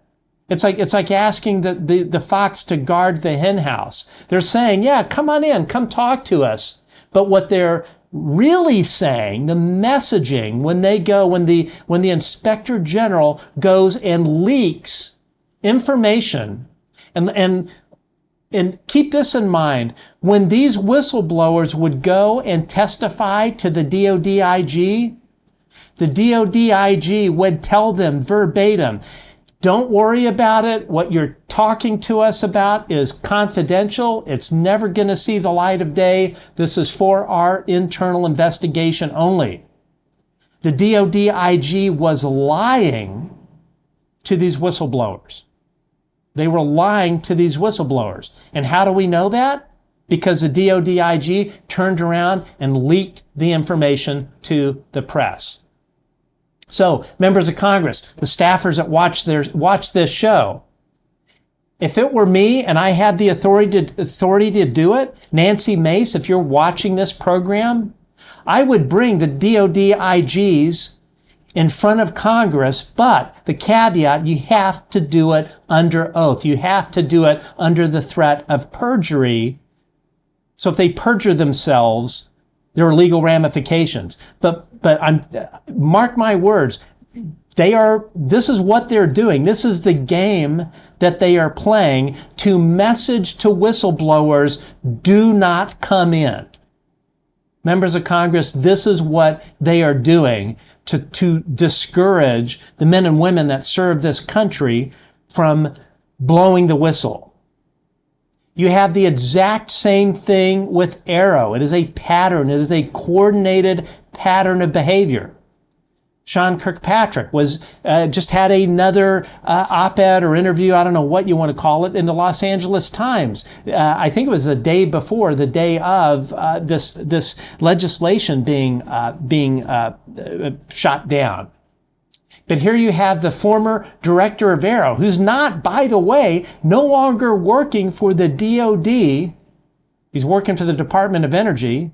It's like asking the fox to guard the hen house. They're saying, yeah, come on in, come talk to us. But what they're really saying, the messaging, when the Inspector General goes and leaks information, and keep this in mind, when these whistleblowers would go and testify to the DoD IG, the DoD IG would tell them verbatim, don't worry about it. What you're talking to us about is confidential. It's never going to see the light of day. This is for our internal investigation only. The DoD IG was lying to these whistleblowers. They were lying to these whistleblowers. And how do we know that? Because the DoD IG turned around and leaked the information to the press. So, members of Congress, the staffers that watch this show, if it were me and I had the authority to do it, Nancy Mace, if you're watching this program, I would bring the DoD IGs in front of Congress, but the caveat, you have to do it under oath. You have to do it under the threat of perjury. So if they perjure themselves, there are legal ramifications. But mark my words, this is what they're doing. This is the game that they are playing to message to whistleblowers, do not come in. Members of Congress, this is what they are doing to discourage the men and women that serve this country from blowing the whistle. You have the exact same thing with AARO. It is a pattern. It is a coordinated pattern of behavior. Sean Kirkpatrick just had another op-ed or interview, I don't know what you want to call it, in the Los Angeles Times. I think it was the day before, the day of this legislation being shot down. But here you have the former director of AARO, who's not, by the way, no longer working for the DoD. He's working for the Department of Energy.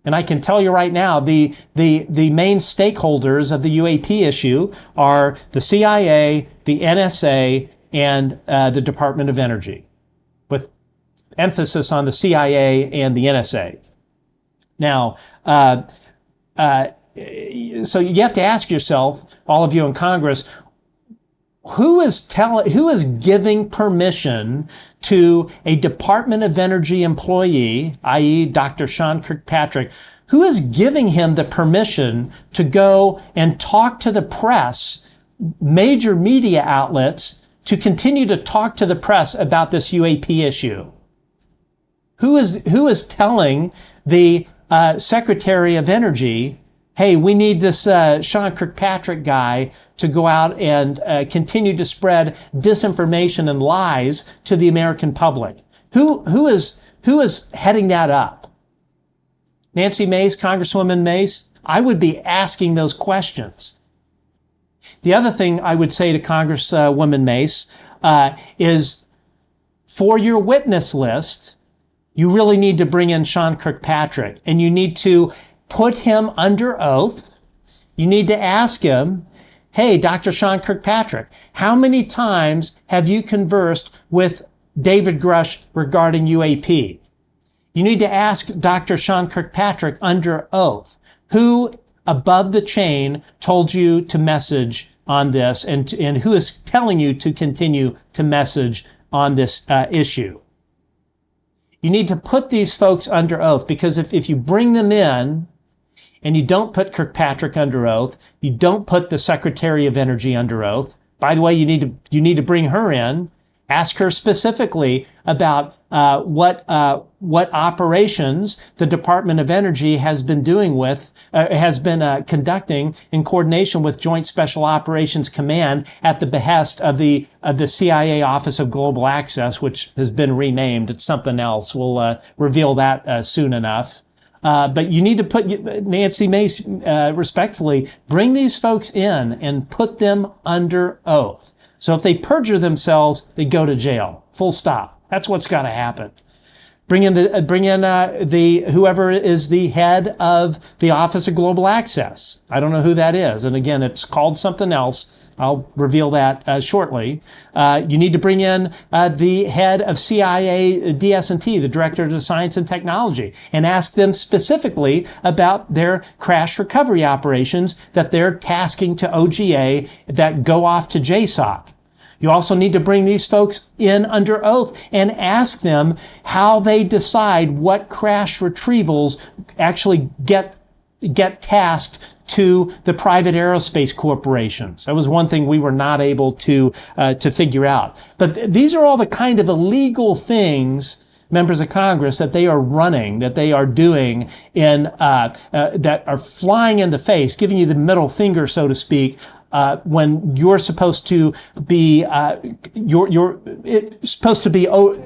And I can tell you right now, the main stakeholders of the UAP issue are the CIA, the NSA, and the Department of Energy, with emphasis on the CIA and the NSA. Now, so you have to ask yourself, all of you in Congress, who is giving permission to a Department of Energy employee, i.e. Dr. Sean Kirkpatrick, who is giving him the permission to go and talk to the press, major media outlets, to continue to talk to the press about this UAP issue? Who is telling the Secretary of Energy, hey, we need this Sean Kirkpatrick guy to go out and continue to spread disinformation and lies to the American public? Who is heading that up? Nancy Mace, Congresswoman Mace? I would be asking those questions. The other thing I would say to Congresswoman Mace is, for your witness list, you really need to bring in Sean Kirkpatrick, and you need to put him under oath. You need to ask him, hey, Dr. Sean Kirkpatrick, how many times have you conversed with David Grusch regarding UAP? You need to ask Dr. Sean Kirkpatrick under oath, who above the chain told you to message on this, and who is telling you to continue to message on this issue. You need to put these folks under oath, because if you bring them in and you don't put Kirkpatrick under oath, you don't put the Secretary of Energy under oath. By the way, you need to bring her in, ask her specifically about what operations the Department of Energy has been conducting in coordination with Joint Special Operations Command at the behest of the CIA Office of Global Access, which has been renamed. It's something else. We'll reveal that soon enough. But you need to put Nancy Mace, respectfully, bring these folks in and put them under oath. So if they perjure themselves, they go to jail. Full stop. That's what's got to happen. Bring in whoever is the head of the Office of Global Access. I don't know who that is. And again, it's called something else. I'll reveal that shortly. You need to bring in the head of CIA DS&T, the Director of Science and Technology, and ask them specifically about their crash recovery operations that they're tasking to OGA that go off to JSOC. You also need to bring these folks in under oath and ask them how they decide what crash retrievals actually get tasked to the private aerospace corporations. That was one thing we were not able to figure out. But these are all the kind of illegal things, members of Congress, that they are running, that they are doing that are flying in the face, giving you the middle finger, so to speak, when you're supposed to be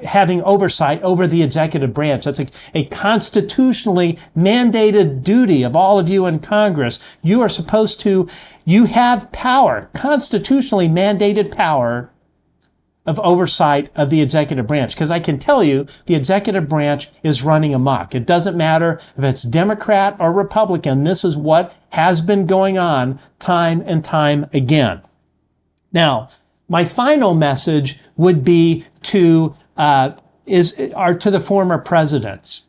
having oversight over the executive branch. That's a constitutionally mandated duty of all of you in Congress. You have power, constitutionally mandated power of oversight of the executive branch. Because I can tell you, the executive branch is running amok. It doesn't matter if it's Democrat or Republican. This is what has been going on time and time again. Now, my final message would be to the former presidents.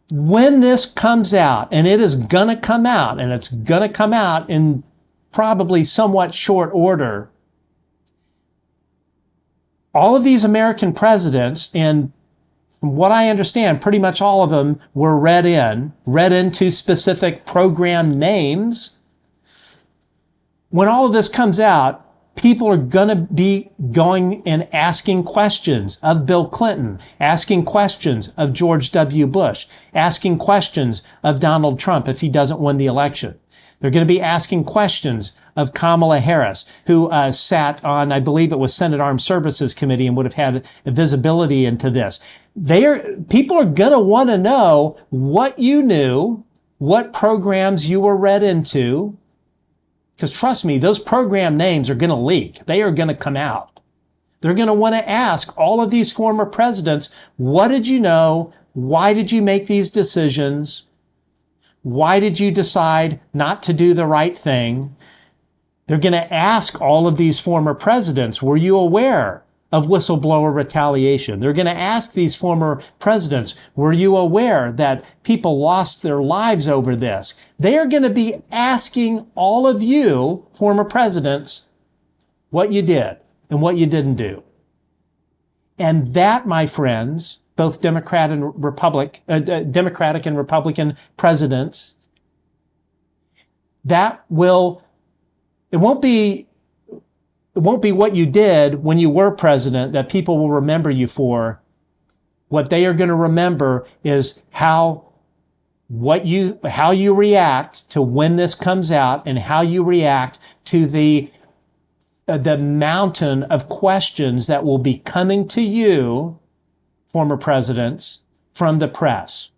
When this comes out, and it is going to come out, and it's going to come out in probably somewhat short order, all of these American presidents, and from what I understand, pretty much all of them were read into specific program names. When all of this comes out, people are going to be going and asking questions of Bill Clinton, asking questions of George W. Bush, asking questions of Donald Trump if he doesn't win the election. They're going to be asking questions of Kamala Harris, who sat on, I believe it was Senate Armed Services Committee, and would have had visibility into this. People are going to want to know what you knew, what programs you were read into, because trust me, those program names are going to leak. They are going to come out. They're going to want to ask all of these former presidents, what did you know? Why did you make these decisions? Why did you decide not to do the right thing? They're going to ask all of these former presidents, were you aware of whistleblower retaliation? They're going to ask these former presidents, were you aware that people lost their lives over this? They are going to be asking all of you, former presidents, what you did and what you didn't do. And that, my friends, both Democratic and Republican presidents, it won't be what you did when you were president that people will remember you for. What they are going to remember is how you react to when this comes out, and how you react to the mountain of questions that will be coming to you former presidents from the press.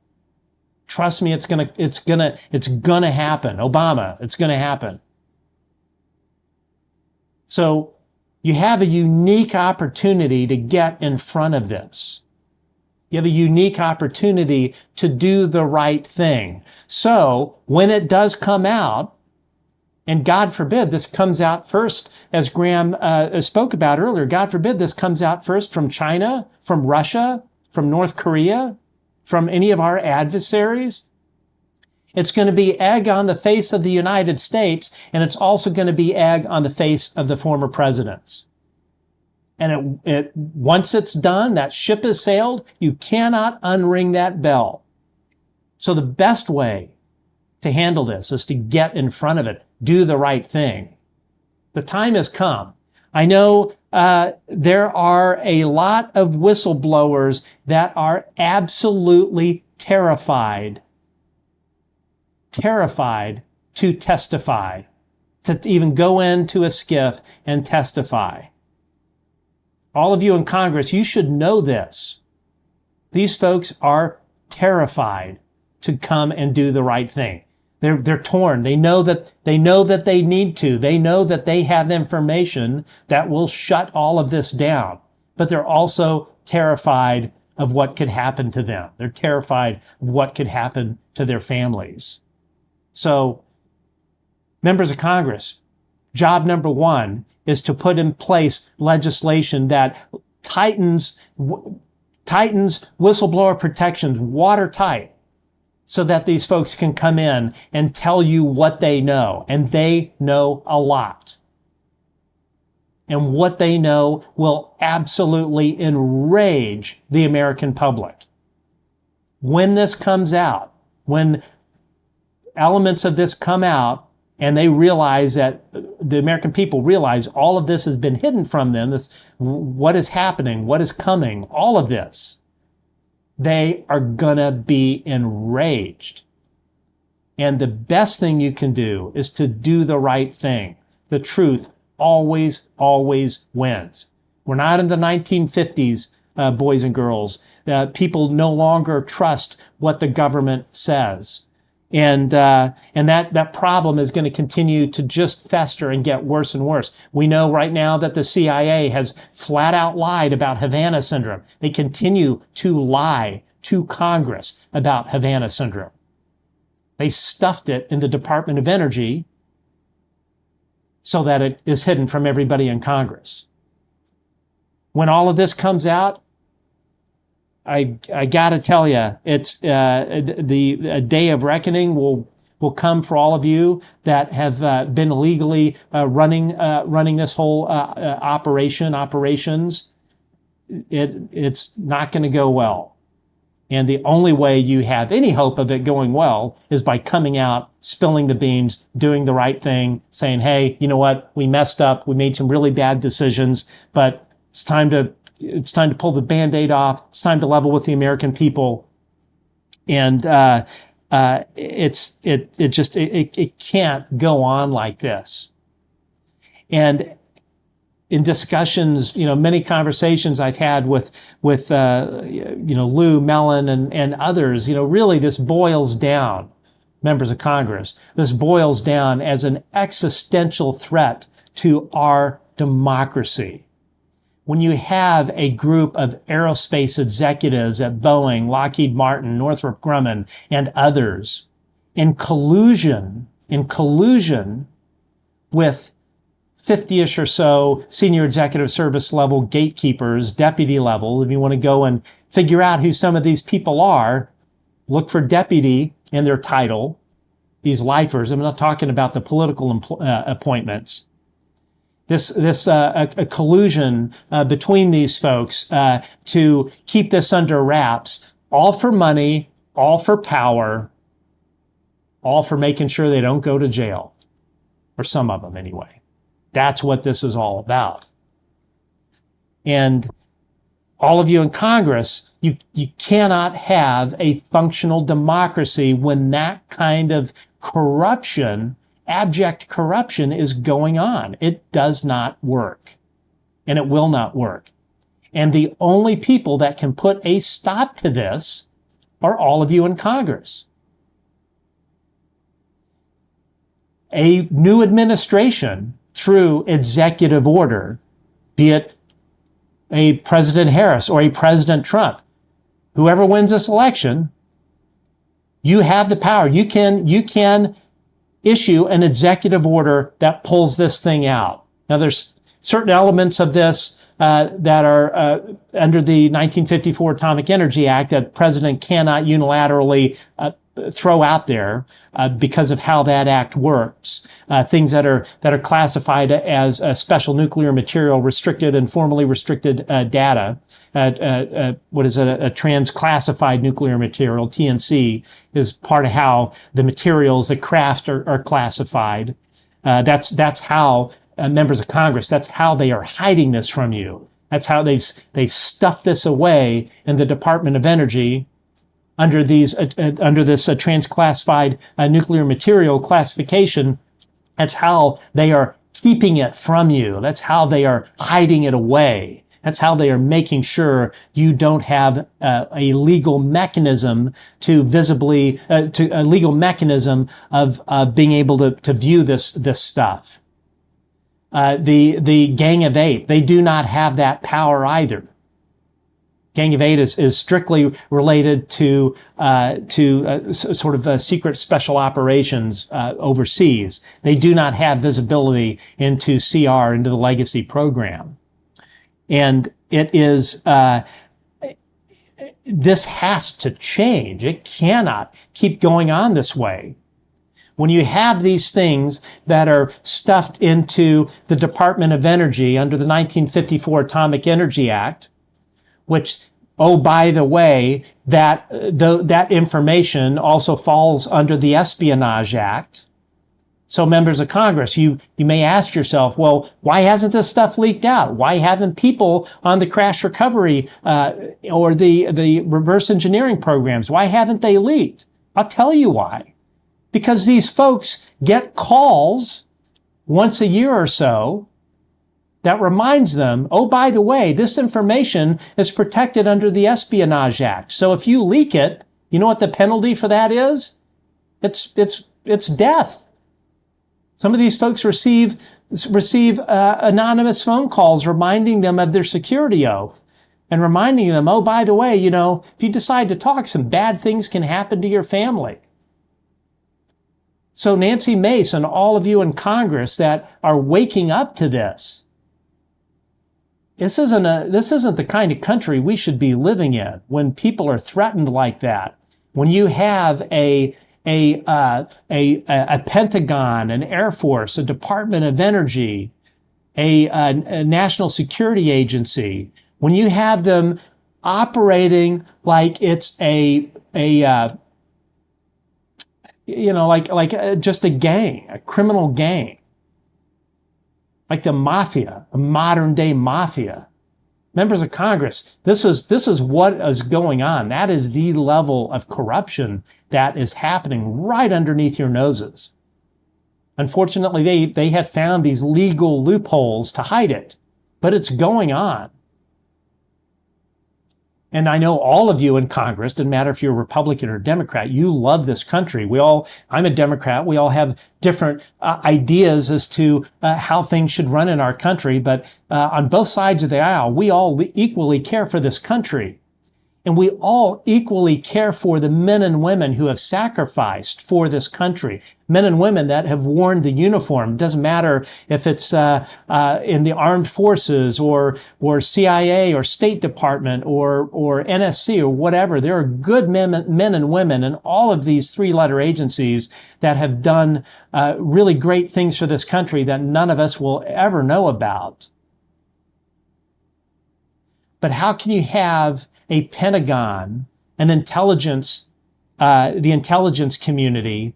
Trust me, it's gonna happen. Obama, it's gonna happen. So you have a unique opportunity to get in front of this. You have a unique opportunity to do the right thing. So when it does come out, and God forbid this comes out first, as Graeme spoke about earlier, God forbid this comes out first from China, from Russia, from North Korea, from any of our adversaries. It's going to be egg on the face of the United States, and it's also going to be egg on the face of the former presidents. And once it's done, that ship has sailed, you cannot unring that bell. So the best way to handle this is to get in front of it, do the right thing. The time has come. I know there are a lot of whistleblowers that are absolutely terrified to testify, to even go into a skiff and testify. All of you in Congress, you should know this. These folks are terrified to come and do the right thing. They're torn. They know that they need to. They know that they have information that will shut all of this down. But they're also terrified of what could happen to them. They're terrified of what could happen to their families. So, members of Congress, job number one is to put in place legislation that tightens whistleblower protections watertight, so that these folks can come in and tell you what they know. And they know a lot. And what they know will absolutely enrage the American public. When this comes out, when elements of this come out, and they realize that the American people realize all of this has been hidden from them, what is happening, what is coming, all of this, they are gonna be enraged. And the best thing you can do is to do the right thing. The truth always, always wins. We're not in the 1950s, boys and girls. People no longer trust what the government says. And that problem is going to continue to just fester and get worse and worse. We know right now that the CIA has flat out lied about Havana syndrome. They continue to lie to Congress about Havana syndrome. They stuffed it in the Department of Energy so that it is hidden from everybody in Congress. When all of this comes out, I got to tell you, it's the day of reckoning will come for all of you that have been illegally running this whole operations. It's not going to go well, and the only way you have any hope of it going well is by coming out, spilling the beans, doing the right thing, saying, "Hey, you know what? We messed up. We made some really bad decisions, but it's time to pull the Band-Aid off. It's time to level with the American people." And it can't go on like this. And in discussions, many conversations I've had with Lou Mellon and others, really this boils down, members of Congress, this boils down as an existential threat to our democracy. When you have a group of aerospace executives at Boeing, Lockheed Martin, Northrop Grumman, and others in collusion with 50-ish or so senior executive service level gatekeepers, deputy level, if you want to go and figure out who some of these people are, look for deputy in their title, these lifers. I'm not talking about the political appointments. A collusion between these folks to keep this under wraps, all for money, all for power, all for making sure they don't go to jail, or some of them anyway. That's what this is all about. And all of you in Congress, you cannot have a functional democracy when that kind of corruption, abject corruption, is going on. It does not work, and it will not work. And the only people that can put a stop to this are all of you in Congress. A new administration, through executive order, be it a President Harris or a President Trump, whoever wins this election, you have the power. You can issue an executive order that pulls this thing out. Now, there's certain elements of this that are under the 1954 Atomic Energy Act that President cannot unilaterally throw out there because of how that act works. Things that are classified as special nuclear material, restricted and formally restricted data. What is it? A transclassified nuclear material, TNC, is part of how the materials, the craft are classified. That's how members of Congress, that's how they are hiding this from you. That's how they've stuffed this away in the Department of Energy under this transclassified nuclear material classification. That's how they are keeping it from you. That's how they are hiding it away. That's how they are making sure you don't have a legal mechanism to visibly, a legal mechanism of being able to view this stuff. The Gang of Eight, they do not have that power either. Gang of Eight is strictly related to sort of secret special operations overseas. They do not have visibility into CR, into the legacy program. And it is, this has to change. It cannot keep going on this way. When you have these things that are stuffed into the Department of Energy under the 1954 Atomic Energy Act, which, oh, by the way, that information also falls under the Espionage Act. So members of Congress, you may ask yourself, well, why hasn't this stuff leaked out? Why haven't people on the crash recovery or the reverse engineering programs, why haven't they leaked? I'll tell you why. Because these folks get calls once a year or so that reminds them, oh, by the way, this information is protected under the Espionage Act. So if you leak it, you know what the penalty for that is? It's death. Some of these folks receive anonymous phone calls reminding them of their security oath and reminding them, oh, by the way, you know, if you decide to talk, some bad things can happen to your family. So Nancy Mace and all of you in Congress that are waking up to this, this isn't the kind of country we should be living in when people are threatened like that. When you have a Pentagon, an Air Force, a Department of Energy, a national security agency, when you have them operating like it's just a gang, a criminal gang, like the mafia, a modern day mafia. Members of Congress, this is what is going on. That is the level of corruption that is happening right underneath your noses. Unfortunately, they have found these legal loopholes to hide it, but it's going on. And I know all of you in Congress, doesn't matter if you're a Republican or Democrat, you love this country. I'm a Democrat. We all have different ideas as to how things should run in our country. But on both sides of the aisle, we all equally care for this country. And we all equally care for the men and women who have sacrificed for this country. Men and women that have worn the uniform. It doesn't matter if it's in the armed forces or CIA or State Department or NSC or whatever. There are good men and women in all of these three-letter agencies that have done really great things for this country that none of us will ever know about. But how can you have a Pentagon, an intelligence, the intelligence community,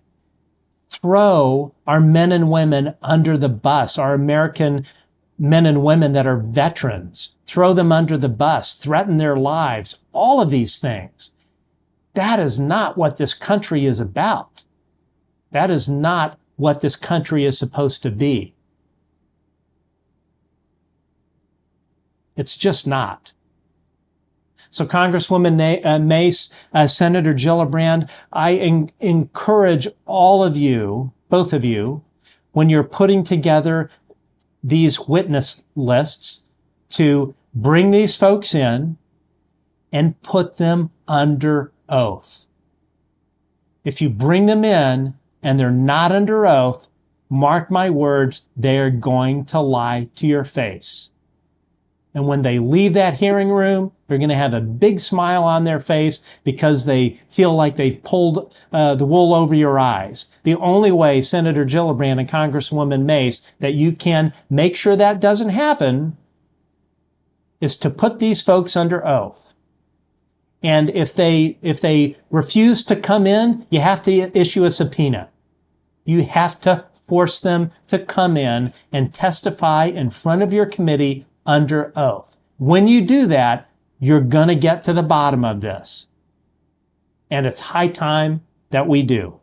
throw our men and women under the bus, our American men and women that are veterans, throw them under the bus, threaten their lives, all of these things? That is not what this country is about. That is not what this country is supposed to be. It's just not. So Congresswoman Mace, Senator Gillibrand, I encourage all of you, both of you, when you're putting together these witness lists, to bring these folks in and put them under oath. If you bring them in and they're not under oath, mark my words, they're going to lie to your face. And when they leave that hearing room, they're going to have a big smile on their face because they feel like they've pulled the wool over your eyes. The only way, Senator Gillibrand and Congresswoman Mace, that you can make sure that doesn't happen is to put these folks under oath. And if they refuse to come in, you have to issue a subpoena. You have to force them to come in and testify in front of your committee under oath. When you do that, you're going to get to the bottom of this. And it's high time that we do.